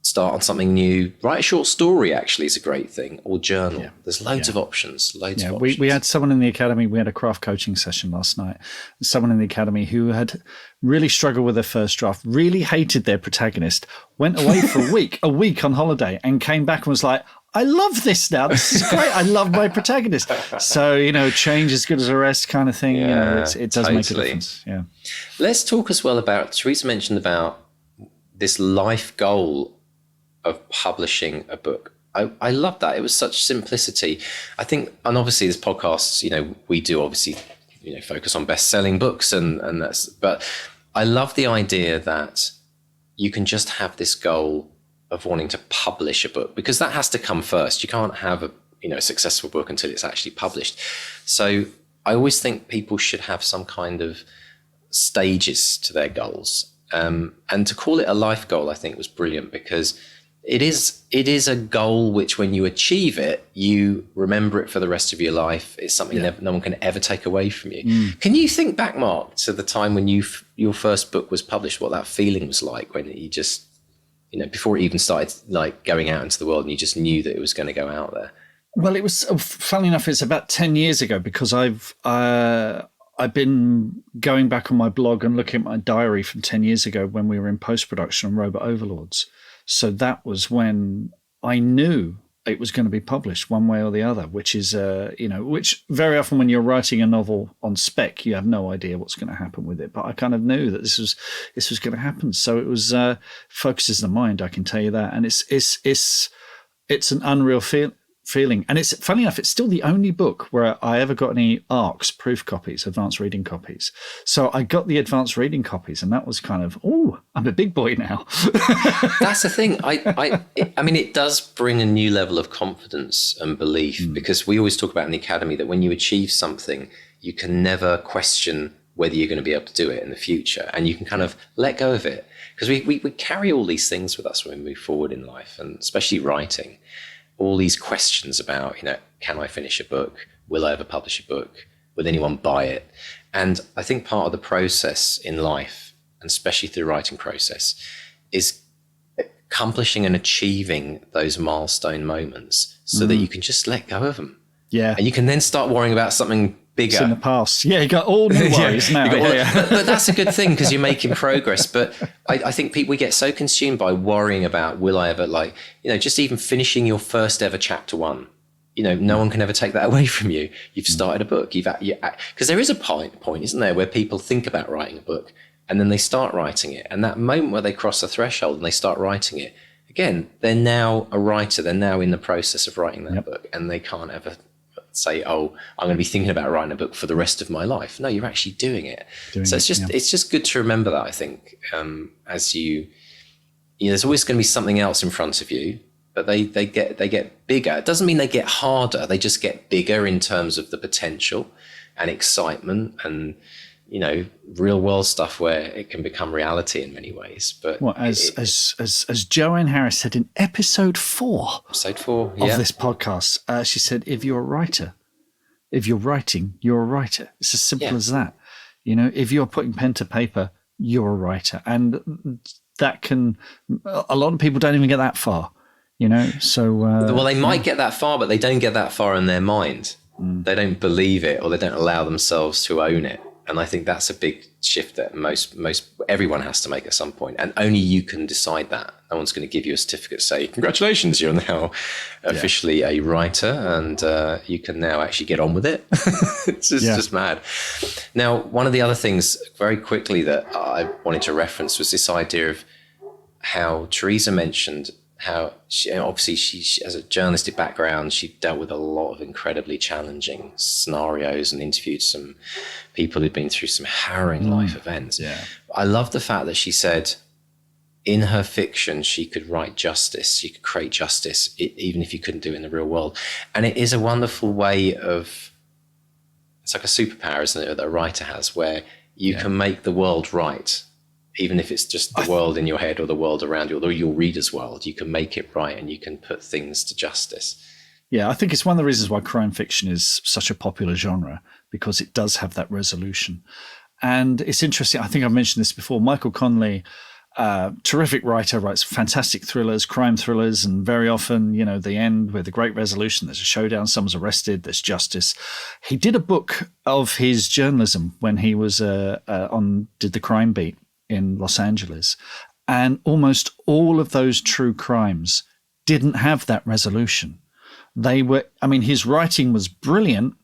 Start on something new. Write a short story, actually, is a great thing, or journal. Yeah. There's loads of options. We had someone in the academy. We had a craft coaching session last night. Someone in the academy who had really struggled with their first draft, really hated their protagonist, went away for a week on holiday, and came back and was like, I love this now. This is great. I love my protagonist. So, you know, change is good as a rest kind of thing. Yeah, you know, it does make a difference. Yeah. Let's talk as well about, Teresa mentioned about this life goal of publishing a book. I love that. It was such simplicity. I think, and obviously this podcast, you know, we do obviously, you know, focus on best-selling books and that's, but I love the idea that you can just have this goal of wanting to publish a book, because that has to come first. You can't have a successful book until it's actually published. So I always think people should have some kind of stages to their goals. And to call it a life goal, I think was brilliant, because it is a goal which, when you achieve it, you remember it for the rest of your life. It's something that no one can ever take away from you. Can you think back, Mark, to the time when your first book was published, what that feeling was like, when you just, you know, before it even started like going out into the world, and you just knew that it was going to go out there? Well, it was, funnily enough, it's about 10 years ago, because I've been going back on my blog and looking at my diary from 10 years ago when we were in post-production on Robot Overlords. So that was when I knew it was going to be published one way or the other, which is, which very often when you're writing a novel on spec, you have no idea what's going to happen with it. But I kind of knew that this was going to happen. So it was focuses the mind, I can tell you that. And it's an unreal feeling. And it's funny enough, it's still the only book where I ever got any ARCs, proof copies, advanced reading copies. So I got the advanced reading copies, and that was kind of, I'm a big boy now. That's the thing. I mean, it does bring a new level of confidence and belief, because we always talk about in the academy that when you achieve something, you can never question whether you're going to be able to do it in the future, and you can kind of let go of it, because we carry all these things with us when we move forward in life, and especially writing. All these questions about, can I finish a book? Will I ever publish a book? Will anyone buy it? And I think part of the process in life, and especially through the writing process, is accomplishing and achieving those milestone moments so that you can just let go of them. Yeah. And you can then start worrying about something bigger. It's in the past. Yeah, you got all new worries now. But that's a good thing, because you're making progress. But I think we get so consumed by worrying about, will I ever, just even finishing your first ever chapter 1. No one can ever take that away from you. You've started a book. Because there is a point, isn't there, where people think about writing a book and then they start writing it. And that moment where they cross the threshold and they start writing it, again, they're now a writer. They're now in the process of writing that book, and they can't ever say, I'm going to be thinking about writing a book for the rest of my life. No, you're actually doing it. It's just good to remember that, I think, as there's always going to be something else in front of you, but they get bigger. It doesn't mean they get harder. They just get bigger in terms of the potential and excitement and, real world stuff where it can become reality in many ways. But as Joanne Harris said in episode 4 of this podcast, she said, if you're a writer, if you're writing, you're a writer. It's as simple as that. If you're putting pen to paper, you're a writer. And that a lot of people don't even get that far, so. Well, they might get that far, but they don't get that far in their mind. They don't believe it, or they don't allow themselves to own it. And I think that's a big shift that everyone has to make at some point. And only you can decide that. No one's going to give you a certificate, say, congratulations, you're now officially a writer, and you can now actually get on with it. It's just mad. Now, one of the other things very quickly that I wanted to reference was this idea of how Teresa mentioned how she has a journalistic background. She dealt with a lot of incredibly challenging scenarios and interviewed some people who'd been through some harrowing life events. Yeah. I love the fact that she said, in her fiction, she could write justice. She could create justice, even if you couldn't do it in the real world. And it is a wonderful way of, it's like a superpower, isn't it, that a writer has, where you can make the world right, even if it's just the world in your head or the world around you, or your reader's world. You can make it right and you can put things to justice. Yeah, I think it's one of the reasons why crime fiction is such a popular genre, because it does have that resolution. And it's interesting. I think I've mentioned this before. Michael Connelly, terrific writer, writes fantastic thrillers, crime thrillers, and very often, the end with a great resolution. There's a showdown, someone's arrested, there's justice. He did a book of his journalism when he was did the crime beat in Los Angeles. And almost all of those true crimes didn't have that resolution. His writing was brilliant,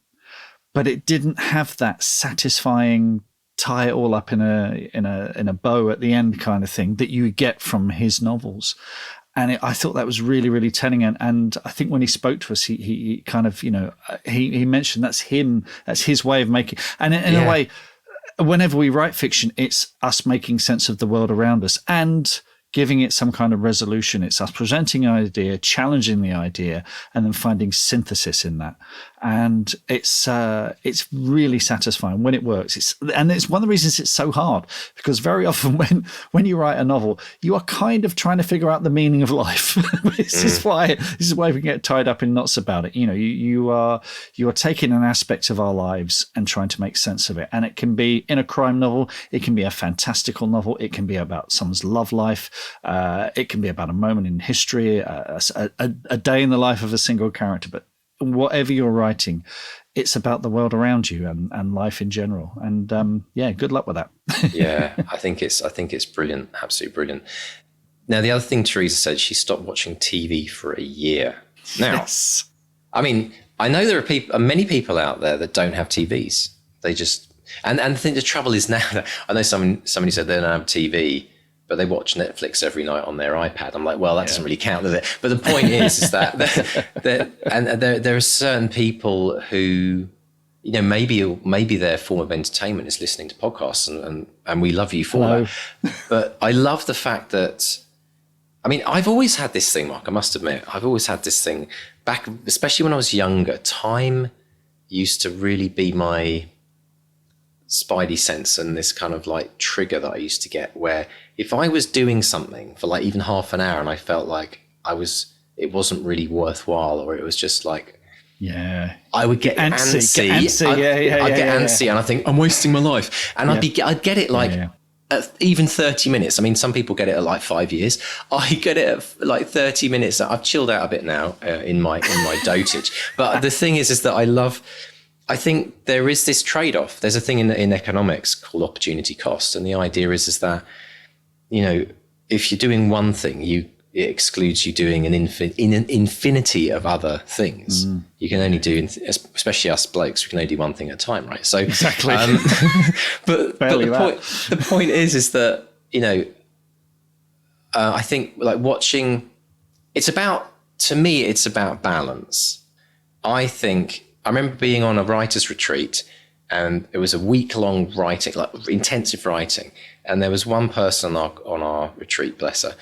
but it didn't have that satisfying tie it all up in a bow at the end kind of thing that you get from his novels. And I thought that was really, really telling. And I think when he spoke to us, he kind of, he mentioned that's his way of making. And in a way, whenever we write fiction, it's us making sense of the world around us and giving it some kind of resolution. It's us presenting an idea, challenging the idea, and then finding synthesis in that. And it's really satisfying when it works. And it's one of the reasons it's so hard, because very often when you write a novel, you are kind of trying to figure out the meaning of life. This is why we get tied up in knots about it. You are taking an aspect of our lives and trying to make sense of it. And it can be in a crime novel, it can be a fantastical novel, it can be about someone's love life, it can be about a moment in history, a day in the life of a single character. But whatever you're writing, it's about the world around you and life in general. And good luck with that. Yeah, I think it's brilliant, absolutely brilliant. Now, the other thing Teresa said, she stopped watching TV for a year. Now, yes. I mean, I know there are many people out there that don't have TVs. They just, and I think the trouble is now that I know somebody said they don't have TV, but they watch Netflix every night on their iPad. I'm like, well, that doesn't really count, does it? But the point is that there are certain people who, maybe their form of entertainment is listening to podcasts, and we love you for that. But I love the fact that, I've always had this thing, Mark, I must admit, I've always had this thing back, especially when I was younger. Time used to really be my spidey sense and this kind of like trigger that I used to get, where if I was doing something for like even half an hour and I felt like it wasn't really worthwhile, or it was just like, I would get antsy. I'd get antsy and I think I'm wasting my life. And I'd get it like at even 30 minutes. Some people get it at like 5 years. I get it at like 30 minutes. I've chilled out a bit now in my dotage. But the thing is that I think there is this trade-off. There's a thing in economics called opportunity cost. And the idea is that, if you're doing one thing, it excludes you doing an infinity of other things. You can only do, especially us blokes, we can only do one thing at a time, right? So exactly. But the point is that, I think like watching, to me, it's about balance. I remember being on a writer's retreat, and it was a week-long writing, like intensive writing. And there was one person on our retreat, bless her,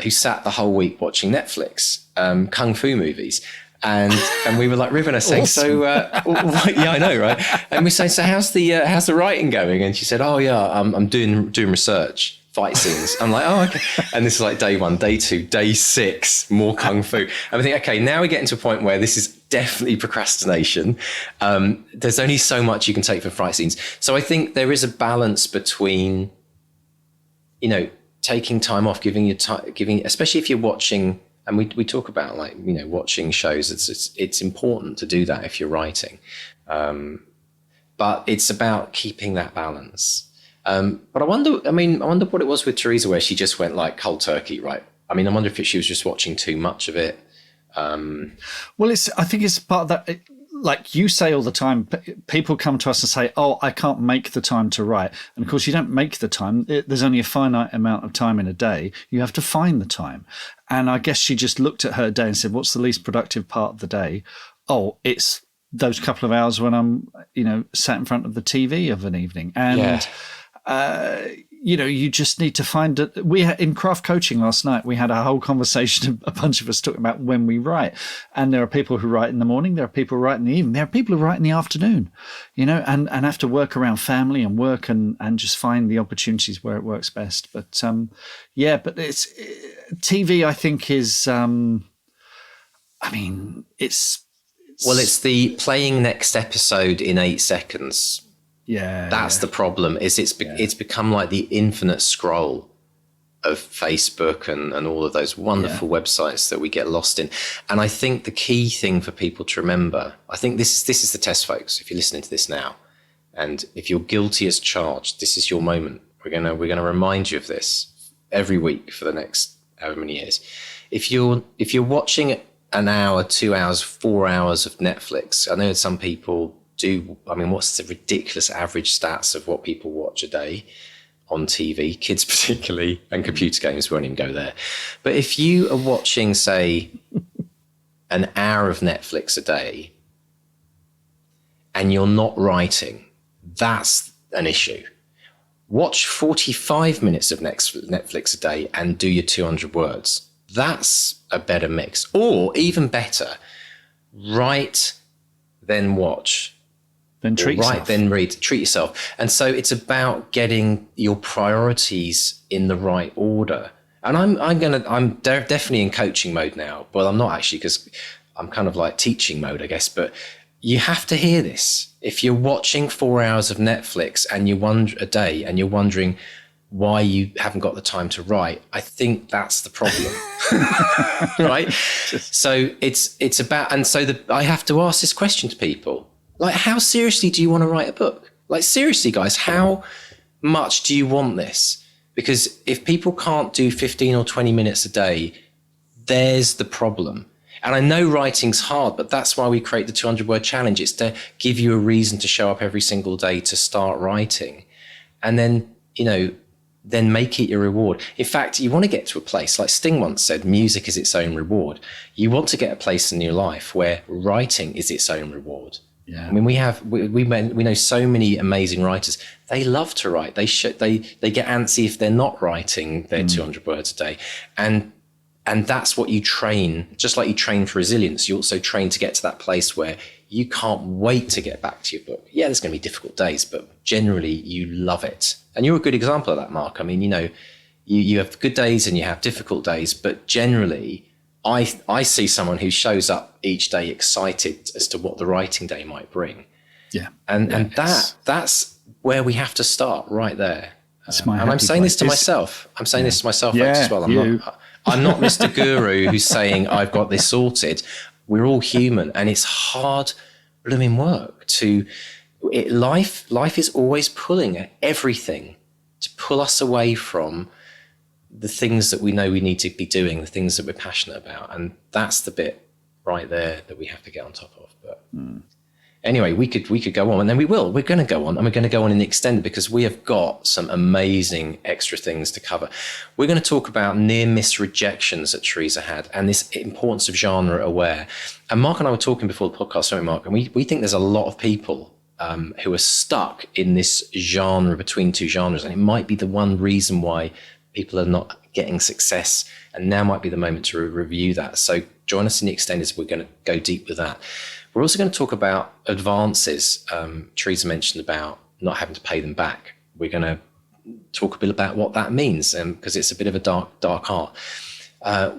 who sat the whole week watching Netflix, kung fu movies. And we were like ribbing her saying, awesome. I know, right? And we say, so how's the writing going? And she said, I'm doing research. Fight scenes. I'm like, oh, okay. And this is like day 1, day 2, day 6, more kung fu. And I think, okay, now we're getting to a point where this is definitely procrastination. There's only so much you can take for fight scenes. So I think there is a balance between, taking time off, giving, especially if you're watching, and we talk about like, watching shows. It's important to do that if you're writing. But it's about keeping that balance. But I wonder what it was with Teresa, where she just went like cold turkey, right? I wonder if she was just watching too much of it. Well, I think it's part of that. Like you say all the time, people come to us and say, oh, I can't make the time to write. And of course, you don't make the time. There's only a finite amount of time in a day. You have to find the time. And I guess she just looked at her day and said, what's the least productive part of the day? Oh, it's those couple of hours when I'm, sat in front of the TV of an evening. And you just need to find it. In craft coaching last night, we had a whole conversation, a bunch of us talking about when we write. And there are people who write in the morning. There are people who write in the evening. There are people who write in the afternoon, and have to work around family and work and just find the opportunities where it works best. But but it's TV, I think, is, it's the playing next episode in 8 seconds. Yeah, that's the problem. It's become like the infinite scroll of Facebook and all of those wonderful websites that we get lost in. And I think the key thing for people to remember, I think this is the test, folks. If you're listening to this now, and if you're guilty as charged, this is your moment. We're gonna remind you of this every week for the next however many years. If you're watching an hour, 2 hours, 4 hours of Netflix, I know some people do. I mean, what's the ridiculous average stats of what people watch a day on TV, kids particularly, and computer games? Won't even go there. But if you are watching, say, an hour of Netflix a day and you're not writing, that's an issue. Watch 45 minutes of Netflix a day and do your 200 words. That's a better mix. Or even better, write, then watch. Then treat yourself. Right, then read. Treat yourself. And so it's about getting your priorities in the right order. And I'm definitely in coaching mode now. Well, I'm not actually, because I'm kind of like teaching mode, I guess. But you have to hear this. If you're watching 4 hours of Netflix and a day, and you're wondering why you haven't got the time to write, I think that's the problem. Right? So it's about, and so I have to ask this question to people. Like, how seriously do you want to write a book? Like, seriously, guys, how much do you want this? Because if people can't do 15 or 20 minutes a day, there's the problem. And I know writing's hard, but that's why we create the 200-word challenge. It's to give you a reason to show up every single day to start writing. And then, then make it your reward. In fact, you want to get to a place, like Sting once said, music is its own reward. You want to get a place in your life where writing is its own reward. Yeah. I mean, we know so many amazing writers. They love to write. They get antsy if they're not writing their 200 words a day, and that's what you train. Just like you train for resilience, you also train to get to that place where you can't wait to get back to your book. Yeah, there's going to be difficult days, but generally you love it. And you're a good example of that, Mark. I mean, you have good days and you have difficult days, but generally, I see someone who shows up each day excited as to what the writing day might bring. Yeah. And that's where we have to start, right there. And I'm saying this to myself. I'm saying this to myself as well. I'm not Mr. Guru who's saying I've got this sorted. We're all human, and it's hard blooming work life is always pulling at everything to pull us away from the things that we know we need to be doing, the things that we're passionate about. And that's the bit right there that we have to get on top of. But anyway, we could go on, and then we're going to go on, and we're going to go on in the extended, because we have got some amazing extra things to cover. We're going to talk about near miss rejections that Teresa had, and this importance of genre aware. And Mark and I were talking before the podcast, weren't we, Mark? And we think there's a lot of people who are stuck in this genre, between two genres. And it might be the one reason why people are not getting success, and now might be the moment to review that. So join us in the extenders. We're going to go deep with that. We're also going to talk about advances. Teresa mentioned about not having to pay them back. We're going to talk a bit about what that means, because it's a bit of a dark art.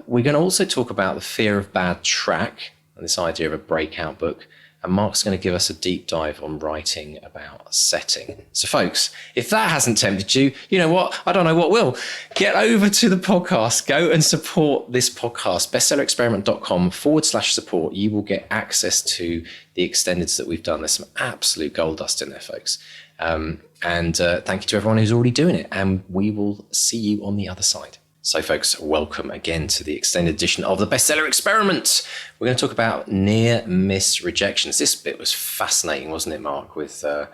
We're going to also talk about the fear of bad track and this idea of a breakout book. And Mark's going to give us a deep dive on writing about setting. So, folks, if that hasn't tempted you, you know what? I don't know what will. Get over to the podcast. Go and support this podcast. bestsellerexperiment.com/support. You will get access to the extendeds that we've done. There's some absolute gold dust in there, folks. And thank you to everyone who's already doing it. And we will see you on the other side. So, folks, welcome again to the extended edition of the Bestseller Experiment. We're going to talk about near-miss rejections. This bit was fascinating, wasn't it, Mark, with the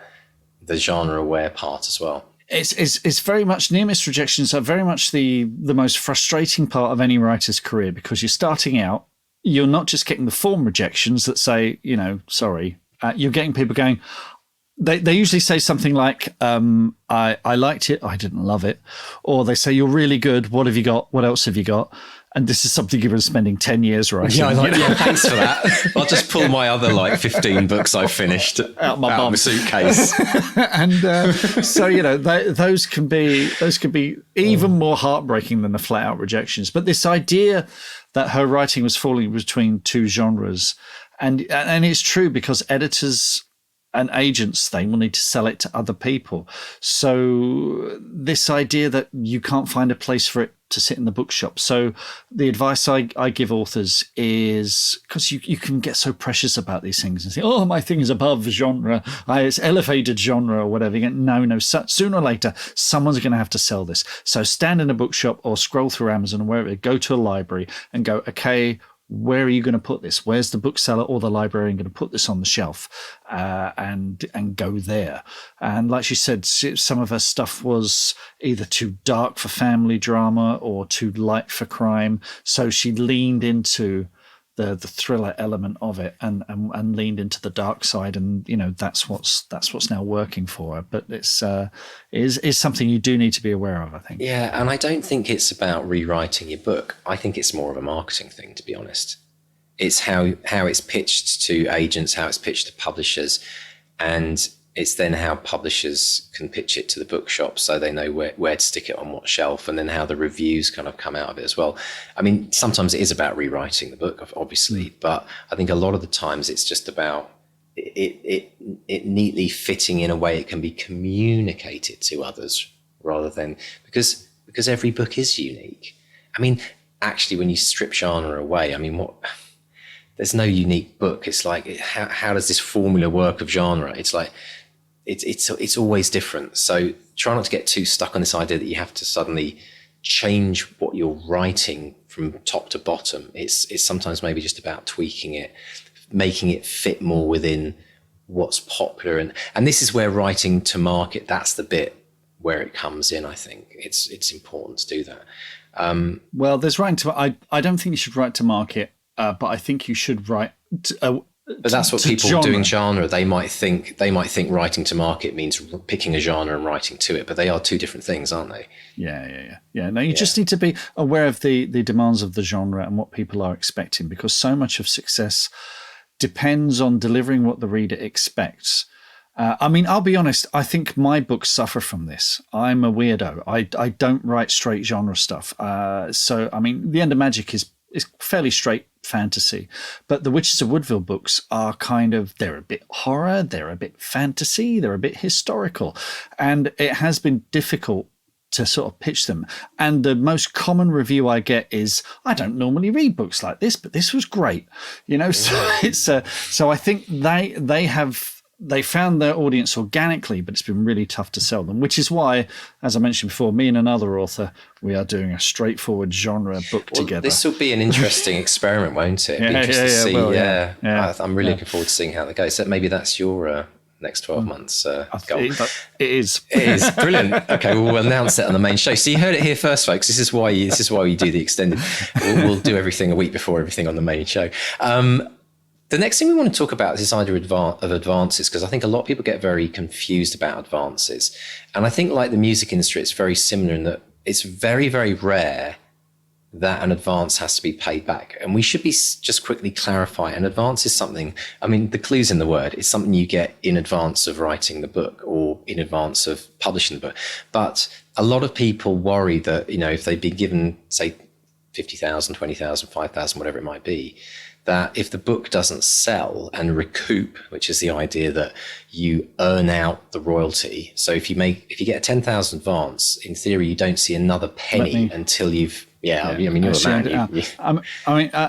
genre-aware part as well? It's very much, near-miss rejections are very much the most frustrating part of any writer's career, because you're starting out, you're not just getting the form rejections that say, sorry. You're getting people going, they usually say something like, I liked it, I didn't love it. Or they say, you're really good, what have you got? What else have you got? And this is something you've been spending 10 years writing. Yeah, thanks for that. I'll just pull my other 15 books I've finished out of my suitcase. And so, those can be even more heartbreaking than the flat out rejections. But this idea that her writing was falling between two genres, and it's true, because editors and agents, they will need to sell it to other people. So this idea that you can't find a place for it to sit in the bookshop. So the advice I give authors is, because you can get so precious about these things and say, oh, my thing is above genre, it's elevated genre or whatever. You go, no, sooner or later, someone's going to have to sell this. So stand in a bookshop or scroll through Amazon or wherever, go to a library and go, okay, where are you going to put this? Where's the bookseller or the librarian going to put this on the shelf, and go there? And like she said, some of her stuff was either too dark for family drama or too light for crime. So she leaned into the thriller element of it and leaned into the dark side, and that's what's now working for her. But it's is something you do need to be aware of, I think. Yeah, and I don't think it's about rewriting your book. I think it's more of a marketing thing, to be honest. It's how it's pitched to agents, how it's pitched to publishers, and it's then how publishers can pitch it to the bookshop so they know where to stick it on what shelf, and then how the reviews kind of come out of it as well. I mean, sometimes it is about rewriting the book, obviously, but I think a lot of the times it's just about it neatly fitting in a way it can be communicated to others, rather than because every book is unique. I mean, actually, when you strip genre away, I mean, there's no unique book. It's like, how does this formula work of genre? It's like, it's always different. So try not to get too stuck on this idea that you have to suddenly change what you're writing from top to bottom. It's sometimes maybe just about tweaking it, making it fit more within what's popular. And this is where writing to market, that's the bit where it comes in. I think it's important to do that. Well, there's writing to, I don't think you should write to market, but I think you should write but that's what people genre. doing genre, they might think writing to market means picking a genre and writing to it, but they are two different things, aren't they? Yeah. No, you just need to be aware of the demands of the genre and what people are expecting, because so much of success depends on delivering what the reader expects. I mean, I'll be honest, I think my books suffer from this. I'm a weirdo. I don't write straight genre stuff. So, I mean, The End of Magic is fairly straight fantasy, but the Witches of Woodville books are they're a bit horror, they're a bit fantasy, they're a bit historical, and it has been difficult to sort of pitch them. And the most common review I get is, I don't normally read books like this, but this was great. So it's so I think they found their audience organically, but it's been really tough to sell them, which is why, as I mentioned before, me and another author, we are doing a straightforward genre book together. This will be an interesting experiment, won't it? Interesting to see. I'm really looking forward to seeing how that goes. So maybe that's your next 12 months goal. It is. It is brilliant. Okay, we'll announce it on the main show. So you heard it here first, folks. This is why we do the extended. We'll do everything a week before everything on the main show. The next thing we want to talk about is this idea of advances, because I think a lot of people get very confused about advances. And I think, like the music industry, it's very similar in that it's very, very rare that an advance has to be paid back. And we should be just quickly clarify, an advance is something, I mean, the clue's in the word, it's something you get in advance of writing the book or in advance of publishing the book. But a lot of people worry that, if they've been given, say, 50,000, 20,000, 5,000, whatever it might be, that if the book doesn't sell and recoup, which is the idea that you earn out the royalty. So if you get a 10,000 advance, in theory, you don't see another penny until you've, I mean, you're a man.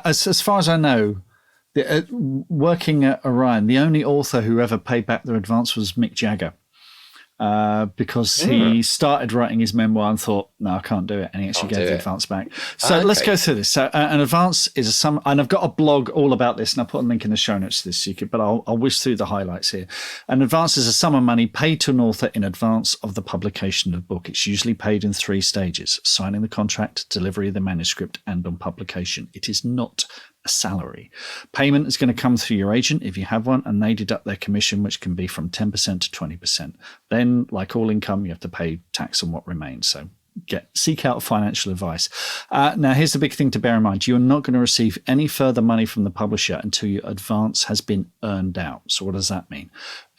As far as I know, working at Orion, the only author who ever paid back their advance was Mick Jagger. Because he started writing his memoir and thought, no, I can't do it. And he actually gave the advance back. So let's go through this. So an advance is a sum, and I've got a blog all about this, and I'll put a link in the show notes to this, but I'll whiz through the highlights here. An advance is a sum of money paid to an author in advance of the publication of the book. It's usually paid in 3 stages: signing the contract, delivery of the manuscript, and on publication. It is not a salary. Payment is going to come through your agent if you have one, and they deduct their commission, which can be from 10% to 20%. Then, like all income, you have to pay tax on what remains. So seek out financial advice. Now, here's the big thing to bear in mind. You're not going to receive any further money from the publisher until your advance has been earned out. So what does that mean?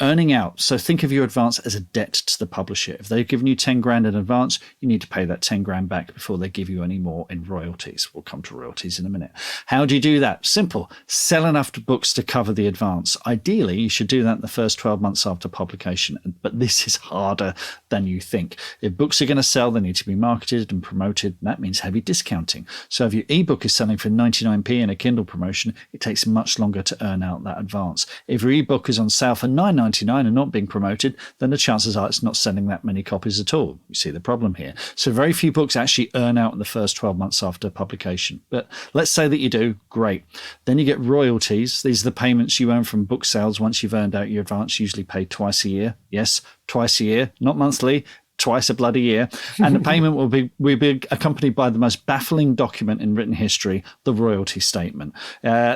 Earning out. So think of your advance as a debt to the publisher. If they've given you 10 grand in advance, you need to pay that 10 grand back before they give you any more in royalties. We'll come to royalties in a minute. How do you do that? Simple. Sell enough books to cover the advance. Ideally, you should do that in the first 12 months after publication, but this is harder than you think. If books are going to sell, they need to be marketed and promoted. And that means heavy discounting. So if your ebook is selling for 99p in a Kindle promotion, it takes much longer to earn out that advance. If your ebook is on sale for $9.99 and not being promoted, then the chances are it's not selling that many copies at all. You see the problem here. So very few books actually earn out in the first 12 months after publication. But let's say that you do, great. Then you get royalties. These are the payments you earn from book sales once you've earned out your advance, usually paid twice a year. Yes, twice a year, not monthly. Twice a bloody year, and the payment will be accompanied by the most baffling document in written history, the royalty statement.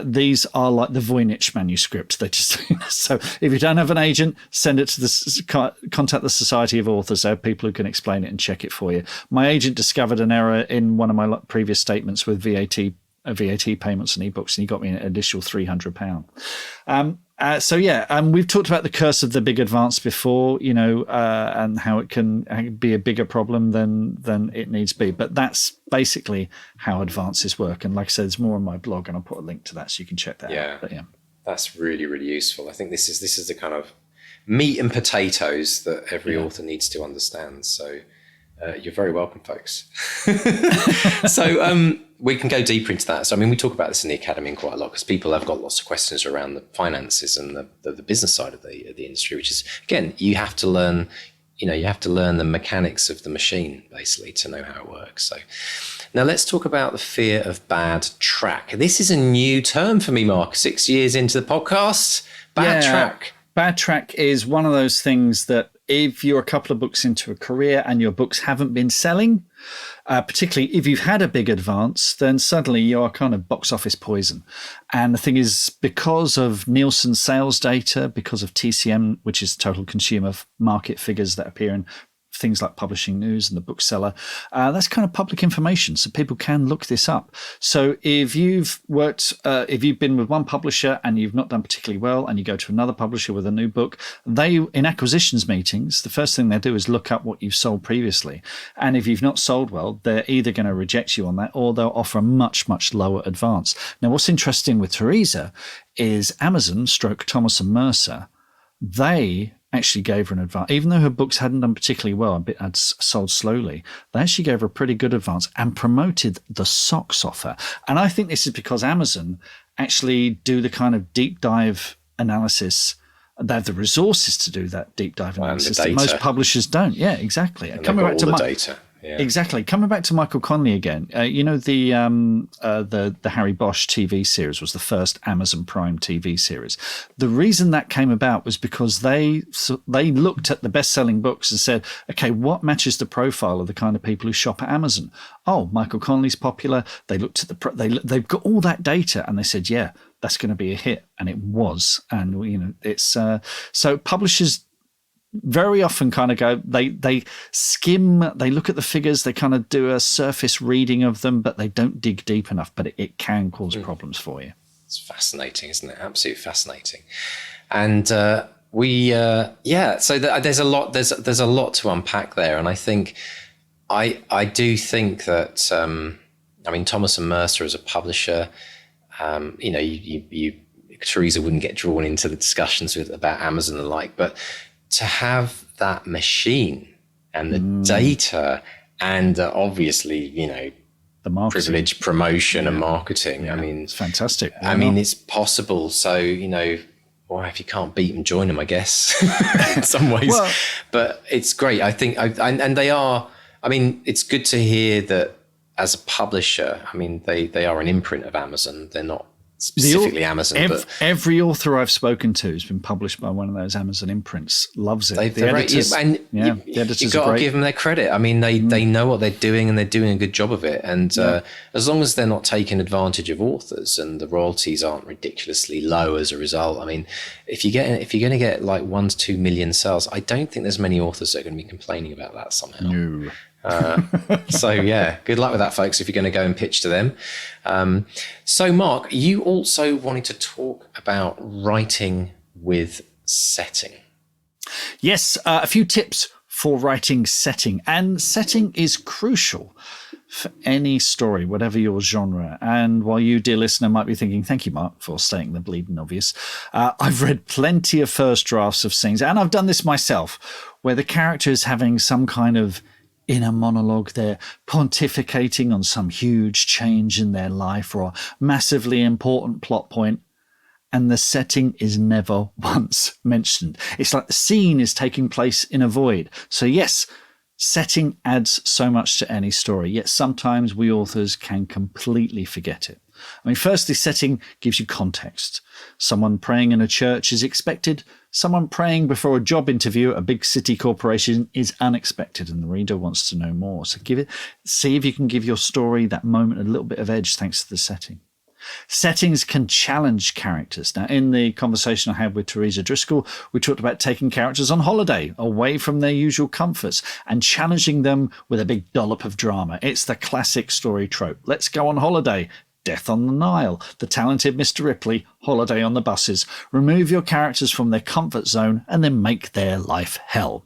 These are like the Voynich manuscript. They just so if you don't have an agent, send it to contact the Society of Authors. There are people who can explain it and check it for you. My agent discovered an error in one of my previous statements with VAT payments and ebooks, and he got me an additional £300. We've talked about the curse of the big advance before, and how it can be a bigger problem than it needs to be. But that's basically how advances work. And like I said, there's more on my blog, and I'll put a link to that so you can check that out. But that's really, really useful. I think this is the kind of meat and potatoes that every author needs to understand. So you're very welcome, folks. So we can go deeper into that. So, we talk about this in the Academy quite a lot because people have got lots of questions around the finances and the business side of the industry, which is, again, you have to learn the mechanics of the machine, basically, to know how it works. So now let's talk about the fear of bad track. This is a new term for me, Mark, 6 years into the podcast. Bad track. Bad track is one of those things that if you're a couple of books into a career and your books haven't been selling, particularly if you've had a big advance, then suddenly you are kind of box office poison. And the thing is, because of Nielsen sales data, because of TCM, which is total consumer market figures that appear in things like Publishing News and the Bookseller, that's kind of public information, so people can look this up. So if you've been with one publisher and you've not done particularly well, and you go to another publisher with a new book, they, in acquisitions meetings, the first thing they do is look up what you've sold previously. And if you've not sold well, they're either going to reject you on that, or they'll offer a much, much lower advance. Now, what's interesting with Teresa is Amazon / Thomas and Mercer, they actually gave her an advance. Even though her books hadn't done particularly well, had sold slowly, they actually gave her a pretty good advance and promoted the socks offer. And I think this is because Amazon actually do the kind of deep dive analysis. They have the resources to do that deep dive analysis that most publishers don't. Yeah, exactly. And coming back to the data. Yeah. Exactly. Coming back to Michael Connelly again, the Harry Bosch TV series was the first Amazon Prime TV series. The reason that came about was because they looked at the best-selling books and said, okay, what matches the profile of the kind of people who shop at Amazon? Oh, Michael Connelly's popular. They looked at they've got all that data, and they said, yeah, that's going to be a hit, and it was. And it's so publishers very often kind of go, they skim, they look at the figures, they kind of do a surface reading of them, but they don't dig deep enough, but it can cause problems for you. It's fascinating, isn't it? Absolutely fascinating. And so there's a lot to unpack there. And I think, I do think that, Thomas and Mercer as a publisher, Teresa wouldn't get drawn into the discussions about Amazon and the like, but to have that machine and the data and obviously, the marketing, privileged promotion and marketing. Yeah. It's fantastic. It's possible. So, if you can't beat them, join them, I guess, in some ways. Well, but it's great. I think, and they are, it's good to hear that as a publisher, they are an imprint of Amazon. They're not specifically Amazon. But every author I've spoken to who's been published by one of those Amazon imprints loves it. the editors you got to give them their credit. I mean, they know what they're doing, and they're doing a good job of it. And as long as they're not taking advantage of authors, and the royalties aren't ridiculously low as a result. I mean, if you're going to get like 1 to 2 million sales, I don't think there's many authors that are going to be complaining about that somehow. No. So yeah, good luck with that, folks, if you're going to go and pitch to them. So Mark, you also wanted to talk about writing with setting. Yes, a few tips for writing setting. And setting is crucial for any story, whatever your genre. And while you, dear listener, might be thinking, thank you, Mark, for stating the bleeding obvious, I've read plenty of first drafts of scenes, and I've done this myself, where the character is having some kind of inner monologue. They're pontificating on some huge change in their life or a massively important plot point, and the setting is never once mentioned. It's like the scene is taking place in a void. So yes, setting adds so much to any story, yet sometimes we authors can completely forget it. I mean, firstly, setting gives you context. Someone praying in a church is expected. Someone praying before a job interview at a big city corporation is unexpected, and the reader wants to know more. So see if you can give your story, that moment, a little bit of edge thanks to the setting. Settings can challenge characters. Now, in the conversation I had with Teresa Driscoll, we talked about taking characters on holiday away from their usual comforts and challenging them with a big dollop of drama. It's the classic story trope. Let's go on holiday. Death on the Nile, The Talented Mr. Ripley, Holiday on the Buses. Remove your characters from their comfort zone and then make their life hell.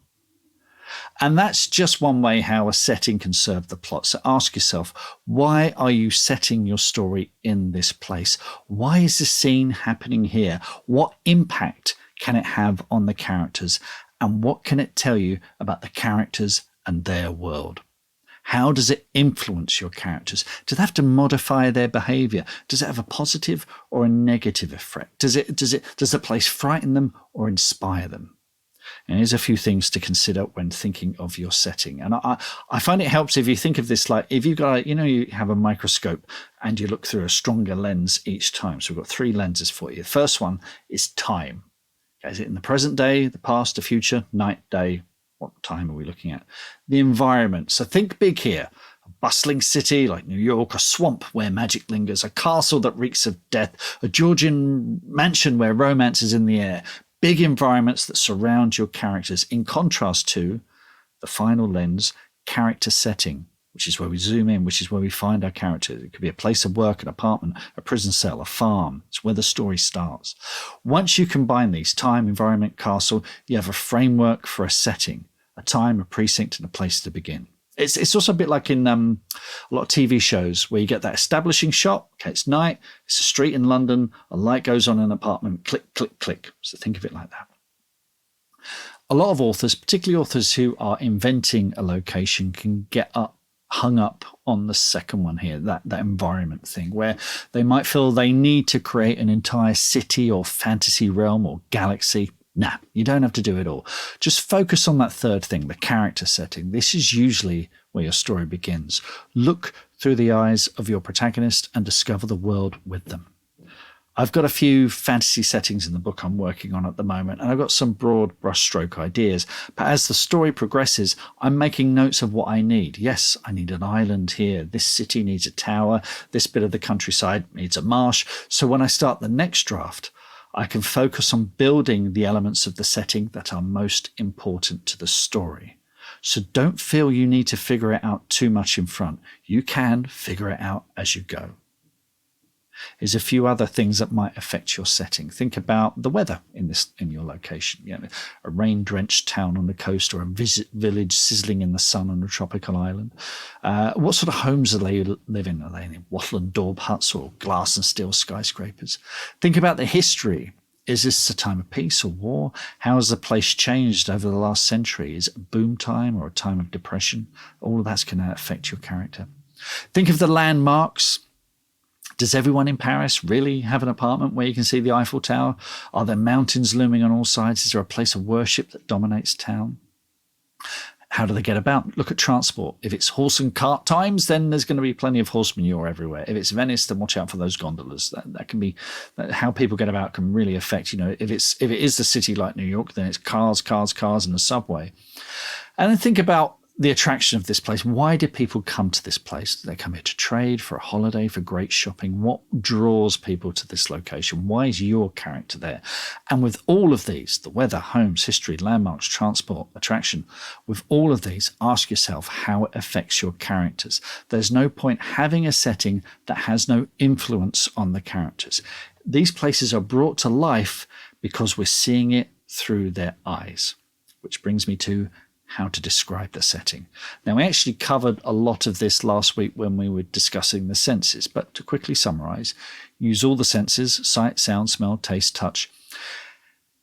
And that's just one way how a setting can serve the plot. So ask yourself, why are you setting your story in this place? Why is this scene happening here? What impact can it have on the characters? And what can it tell you about the characters and their world? How does it influence your characters? Do they have to modify their behavior? Does it have a positive or a negative effect? Does the place frighten them or inspire them? And here's a few things to consider when thinking of your setting. And I find it helps if you think of this like, if you've got, you have a microscope and you look through a stronger lens each time. So we've got 3 lenses for you. The first one is time. Is it in the present day, the past, the future, night, day? What time are we looking at? The environment. So think big here. A bustling city like New York, a swamp where magic lingers, a castle that reeks of death, a Georgian mansion where romance is in the air. Big environments that surround your characters, in contrast to the final lens, character setting, which is where we zoom in, which is where we find our characters. It could be a place of work, an apartment, a prison cell, a farm. It's where the story starts. Once you combine these, time, environment, castle, you have a framework for a setting, a time, a precinct, and a place to begin. It's also a bit like in a lot of TV shows where you get that establishing shot. Okay, it's night, it's a street in London, a light goes on in an apartment, click, click, click. So think of it like that. A lot of authors, particularly authors who are inventing a location, can get hung up on the second one here, that environment thing, where they might feel they need to create an entire city or fantasy realm or galaxy. Nah, you don't have to do it all. Just focus on that third thing, the character setting. This is usually where your story begins. Look through the eyes of your protagonist and discover the world with them. I've got a few fantasy settings in the book I'm working on at the moment, and I've got some broad brushstroke ideas. But as the story progresses, I'm making notes of what I need. Yes, I need an island here. This city needs a tower. This bit of the countryside needs a marsh. So when I start the next draft, I can focus on building the elements of the setting that are most important to the story. So don't feel you need to figure it out too much in front. You can figure it out as you go. Here's a few other things that might affect your setting. Think about the weather in your location. A rain-drenched town on the coast, or a village sizzling in the sun on a tropical island. What sort of homes do they live in? Are they in wattle and daub huts or glass and steel skyscrapers? Think about the history. Is this a time of peace or war? How has the place changed over the last century? Is it a boom time or a time of depression? All of that's going to affect your character. Think of the landmarks. Does everyone in Paris really have an apartment where you can see the Eiffel Tower? Are there mountains looming on all sides? Is there a place of worship that dominates town? How do they get about? Look at transport. If it's horse and cart times, then there's going to be plenty of horse manure everywhere. If it's Venice, then watch out for those gondolas. That can be how people get about can really affect. If it is the city like New York, then it's cars, and the subway. And then think about the attraction of this place. Why do people come to this place? They come here to trade, for a holiday, for great shopping. What draws people to this location? Why is your character there? And with all of these, the weather, homes, history, landmarks, transport, attraction, with all of these, ask yourself how it affects your characters. There's no point having a setting that has no influence on the characters. These places are brought to life because we're seeing it through their eyes, which brings me to how to describe the setting. Now, we actually covered a lot of this last week when we were discussing the senses, but to quickly summarize, use all the senses: sight, sound, smell, taste, touch.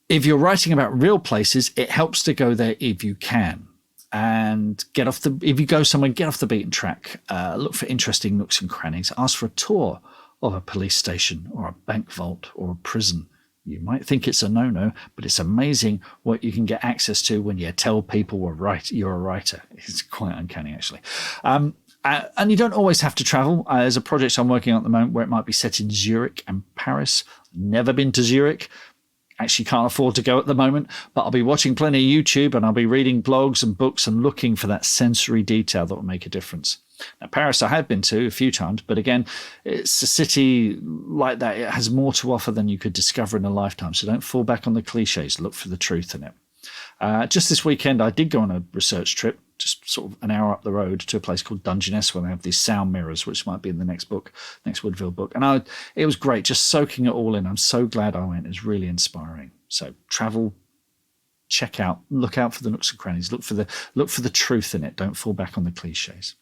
If you're writing about real places, it helps to go there if you can. And if you go somewhere, get off the beaten track. Look for interesting nooks and crannies. Ask for a tour of a police station or a bank vault or a prison. You might think it's a no-no, but it's amazing what you can get access to when you tell people you're a writer. It's quite uncanny, actually. And you don't always have to travel. There's a project I'm working on at the moment where it might be set in Zurich and Paris. Never been to Zurich. Actually can't afford to go at the moment, but I'll be watching plenty of YouTube and I'll be reading blogs and books and looking for that sensory detail that will make a difference. Now, Paris I have been to a few times, but again, it's a city like that. It has more to offer than you could discover in a lifetime. So don't fall back on the cliches. Look for the truth in it. Just this weekend, I did go on a research trip, just sort of an hour up the road to a place called Dungeness, where they have these sound mirrors, which might be in the next Woodville book. And it was great, just soaking it all in. I'm so glad I went. It was really inspiring. So travel, check out, look out for the nooks and crannies, look for the truth in it. Don't fall back on the cliches.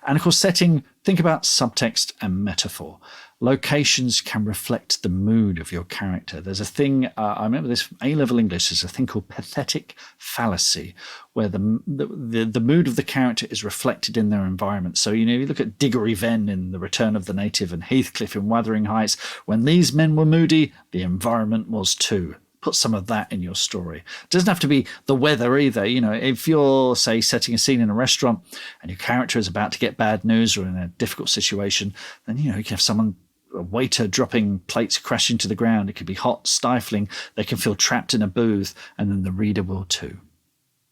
And of course, setting, think about subtext and metaphor. Locations can reflect the mood of your character. There's a thing, I remember this from A-level English, there's a thing called pathetic fallacy, where the mood of the character is reflected in their environment. So, you look at Diggory Venn in The Return of the Native and Heathcliff in Wuthering Heights. When these men were moody, the environment was too. Put some of that in your story. It doesn't have to be the weather either. If you're, say, setting a scene in a restaurant and your character is about to get bad news or in a difficult situation, then, you can have a waiter dropping plates crashing to the ground. It could be hot, stifling. They can feel trapped in a booth, and then the reader will too.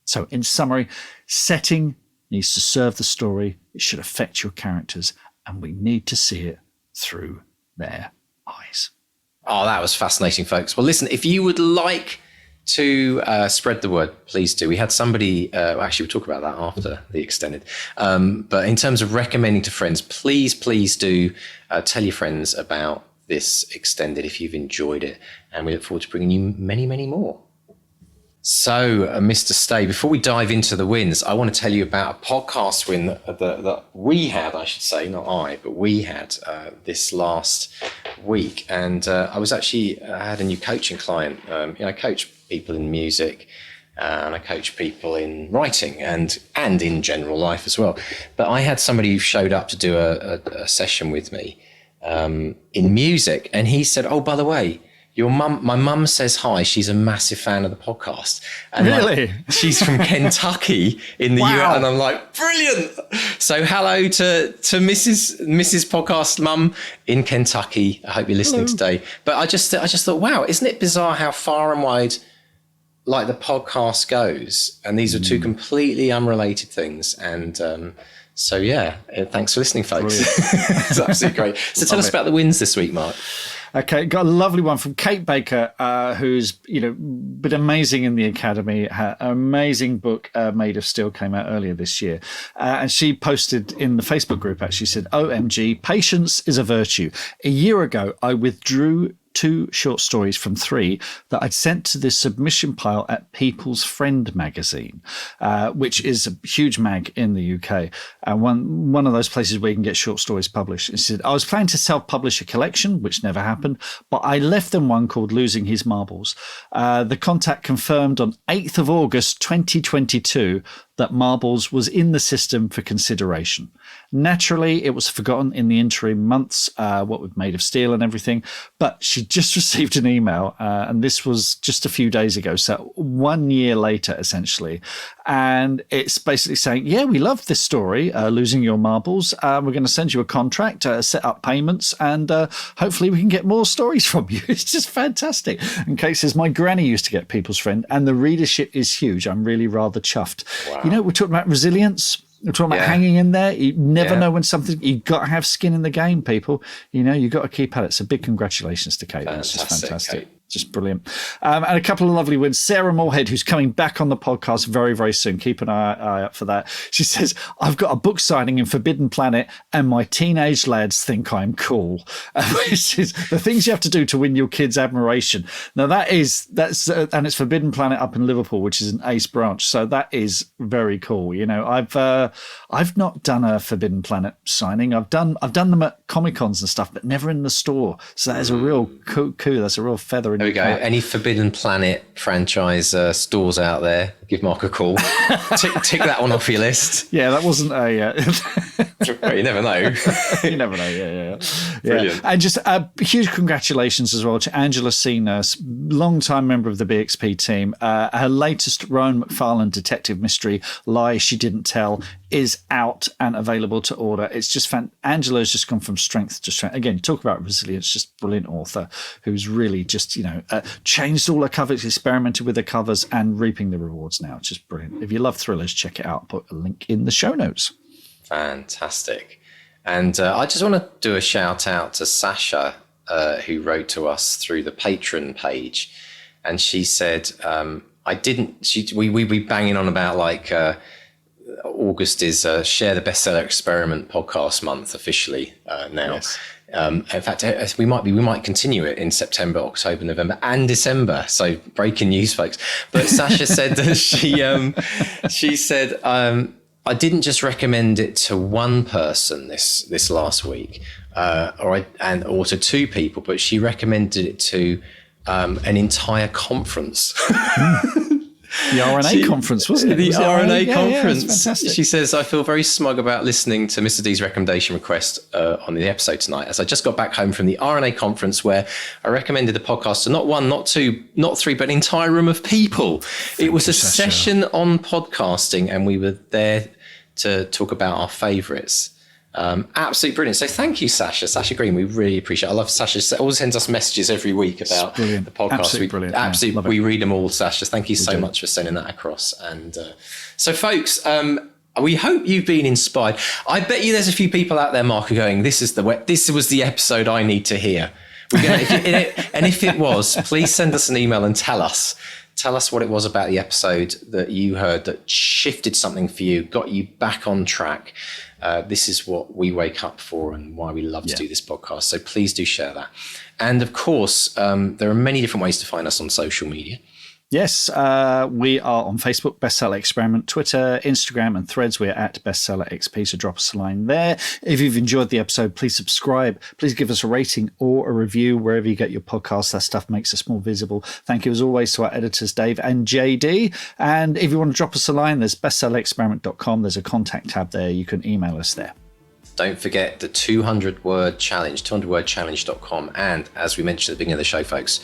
So in summary, setting needs to serve the story. It should affect your characters, and we need to see it through their eyes. Oh, that was fascinating, folks. Well, listen, if you would like to spread the word, please do. We had somebody, actually, we'll talk about that after the extended. But in terms of recommending to friends, please do tell your friends about this extended if you've enjoyed it. And we look forward to bringing you many, many more. So, Mr. Stay, before we dive into the wins, I want to tell you about a podcast win that we had, I should say, not I, but we had this last week. And I had a new coaching client. I coach people in music and I coach people in writing and in general life as well. But I had somebody who showed up to do a session with me in music. And he said, oh, by the way, my mum says hi. She's a massive fan of the podcast. And really? She's from Kentucky in the US. And I'm like, brilliant. So hello to Mrs. Podcast Mum in Kentucky. I hope you're listening today. But I just thought, wow, isn't it bizarre how far and wide like the podcast goes? And these are two completely unrelated things. And so, yeah, thanks for listening, folks. It's absolutely great. So tell us about the wins this week, Mark. Okay, got a lovely one from Kate Baker, who's been amazing in the academy. Her amazing book, Made of Steel, came out earlier this year, and she posted in the Facebook group. Actually, said, "OMG, patience is a virtue. A year ago, I withdrew 2 short stories from 3 that I'd sent to the submission pile at People's Friend magazine, which is a huge mag in the UK. One of those places where you can get short stories published. She said, I was planning to self-publish a collection, which never happened, but I left them one called Losing His Marbles. The contact confirmed on 8th of August 2022 that Marbles was in the system for consideration. Naturally, it was forgotten in the interim months, what we've made of steel and everything, but she just received an email, and this was just a few days ago, so 1 year later, essentially, And it's basically saying, yeah, we love this story, Losing Your Marbles. We're going to send you a contract, set up payments, and hopefully we can get more stories from you. It's just fantastic. And Kate says, my granny used to get People's Friend, and the readership is huge. I'm really rather chuffed. Wow. You know, we're talking about resilience. We're talking about hanging in there. You never know when something, you've got to have skin in the game, people. You know, you've got to keep at it. So big congratulations to Kate. That's just fantastic. Kate. Just brilliant. And a couple of lovely wins. Sarah Moorhead, who's coming back on the podcast very, very soon. Keep an eye out for that. She says, I've got a book signing in Forbidden Planet and my teenage lads think I'm cool. Which is the things you have to do to win your kids' admiration. Now that's and it's Forbidden Planet up in Liverpool, which is an ace branch. So that is very cool. You know, I've not done a Forbidden Planet signing. I've done them at Comic-Cons and stuff, but never in the store. So that is a real coup. That's a real feather. There we go. Any Forbidden Planet franchise stores out there, give Mark a call. tick that one off your list. Yeah, that wasn't a... Well, you never know. You never know, yeah. Brilliant. And just huge congratulations as well to Angela Seeners, long-time member of the BXP team. Her latest Rowan McFarlane detective mystery, Lie She Didn't Tell, is out and available to order. It's just Angela's just gone from strength to strength. Again, talk about resilience, just brilliant author who's really just, changed all her covers, experimented with the covers and reaping the rewards now. It's just brilliant. If you love thrillers, check it out. Put a link in the show notes. Fantastic. And I just want to do a shout out to Sasha, who wrote to us through the Patreon page. And she said, we banging on about August is Share the Bestseller Experiment podcast month officially now. Yes. In fact, we might continue it in September, October, November, and December. So breaking news, folks. But Sasha said that she said I didn't just recommend it to one person this last week, or to two people, but she recommended it to an entire conference. The RNA conference, wasn't it? The RNA conference. Yeah, fantastic. She says, I feel very smug about listening to Mr. D's recommendation request on the episode tonight, as I just got back home from the RNA conference where I recommended the podcast to not one, not two, not three, but an entire room of people. It was a session on podcasting and we were there to talk about our favourites. Absolutely brilliant. So thank you, Sasha Green. We really appreciate it. I love Sasha. She always sends us messages every week about the podcast. Absolutely brilliant. Absolutely, we read them all, Sasha. Thank you so much for sending that across. And so, folks, we hope you've been inspired. I bet you there's a few people out there, Mark, who are going, this was the episode I need to hear. And if it was, please send us an email and tell us. Tell us what it was about the episode that you heard that shifted something for you, got you back on track. This is what we wake up for and why we love to do this podcast. So please do share that. And of course, there are many different ways to find us on social media. Yes, we are on Facebook, Bestseller Experiment, Twitter, Instagram, and Threads. We're at Bestseller XP, so drop us a line there. If you've enjoyed the episode, please subscribe. Please give us a rating or a review wherever you get your podcasts. That stuff makes us more visible. Thank you, as always, to our editors, Dave and JD. And if you want to drop us a line, there's bestsellerexperiment.com. There's a contact tab there. You can email us there. Don't forget the 200-word challenge, 200wordchallenge.com. And as we mentioned at the beginning of the show, folks,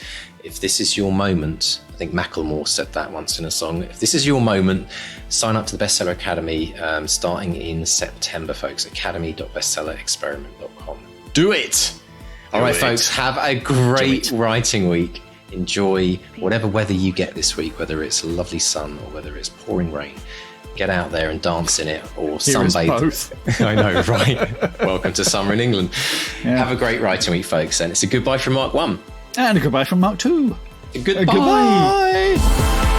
if this is your moment, I think Macklemore said that once in a song. If this is your moment, sign up to the Bestseller Academy starting in September, folks. academy.bestsellerexperiment.com. Do it! All right, folks, have a great writing week. Enjoy whatever weather you get this week, whether it's lovely sun or whether it's pouring rain. Get out there and dance in it or sunbathe. I know, right? Welcome to summer in England. Yeah. Have a great writing week, folks. And it's a goodbye from Mark 1. And a goodbye from Mark 2. Goodbye. Goodbye.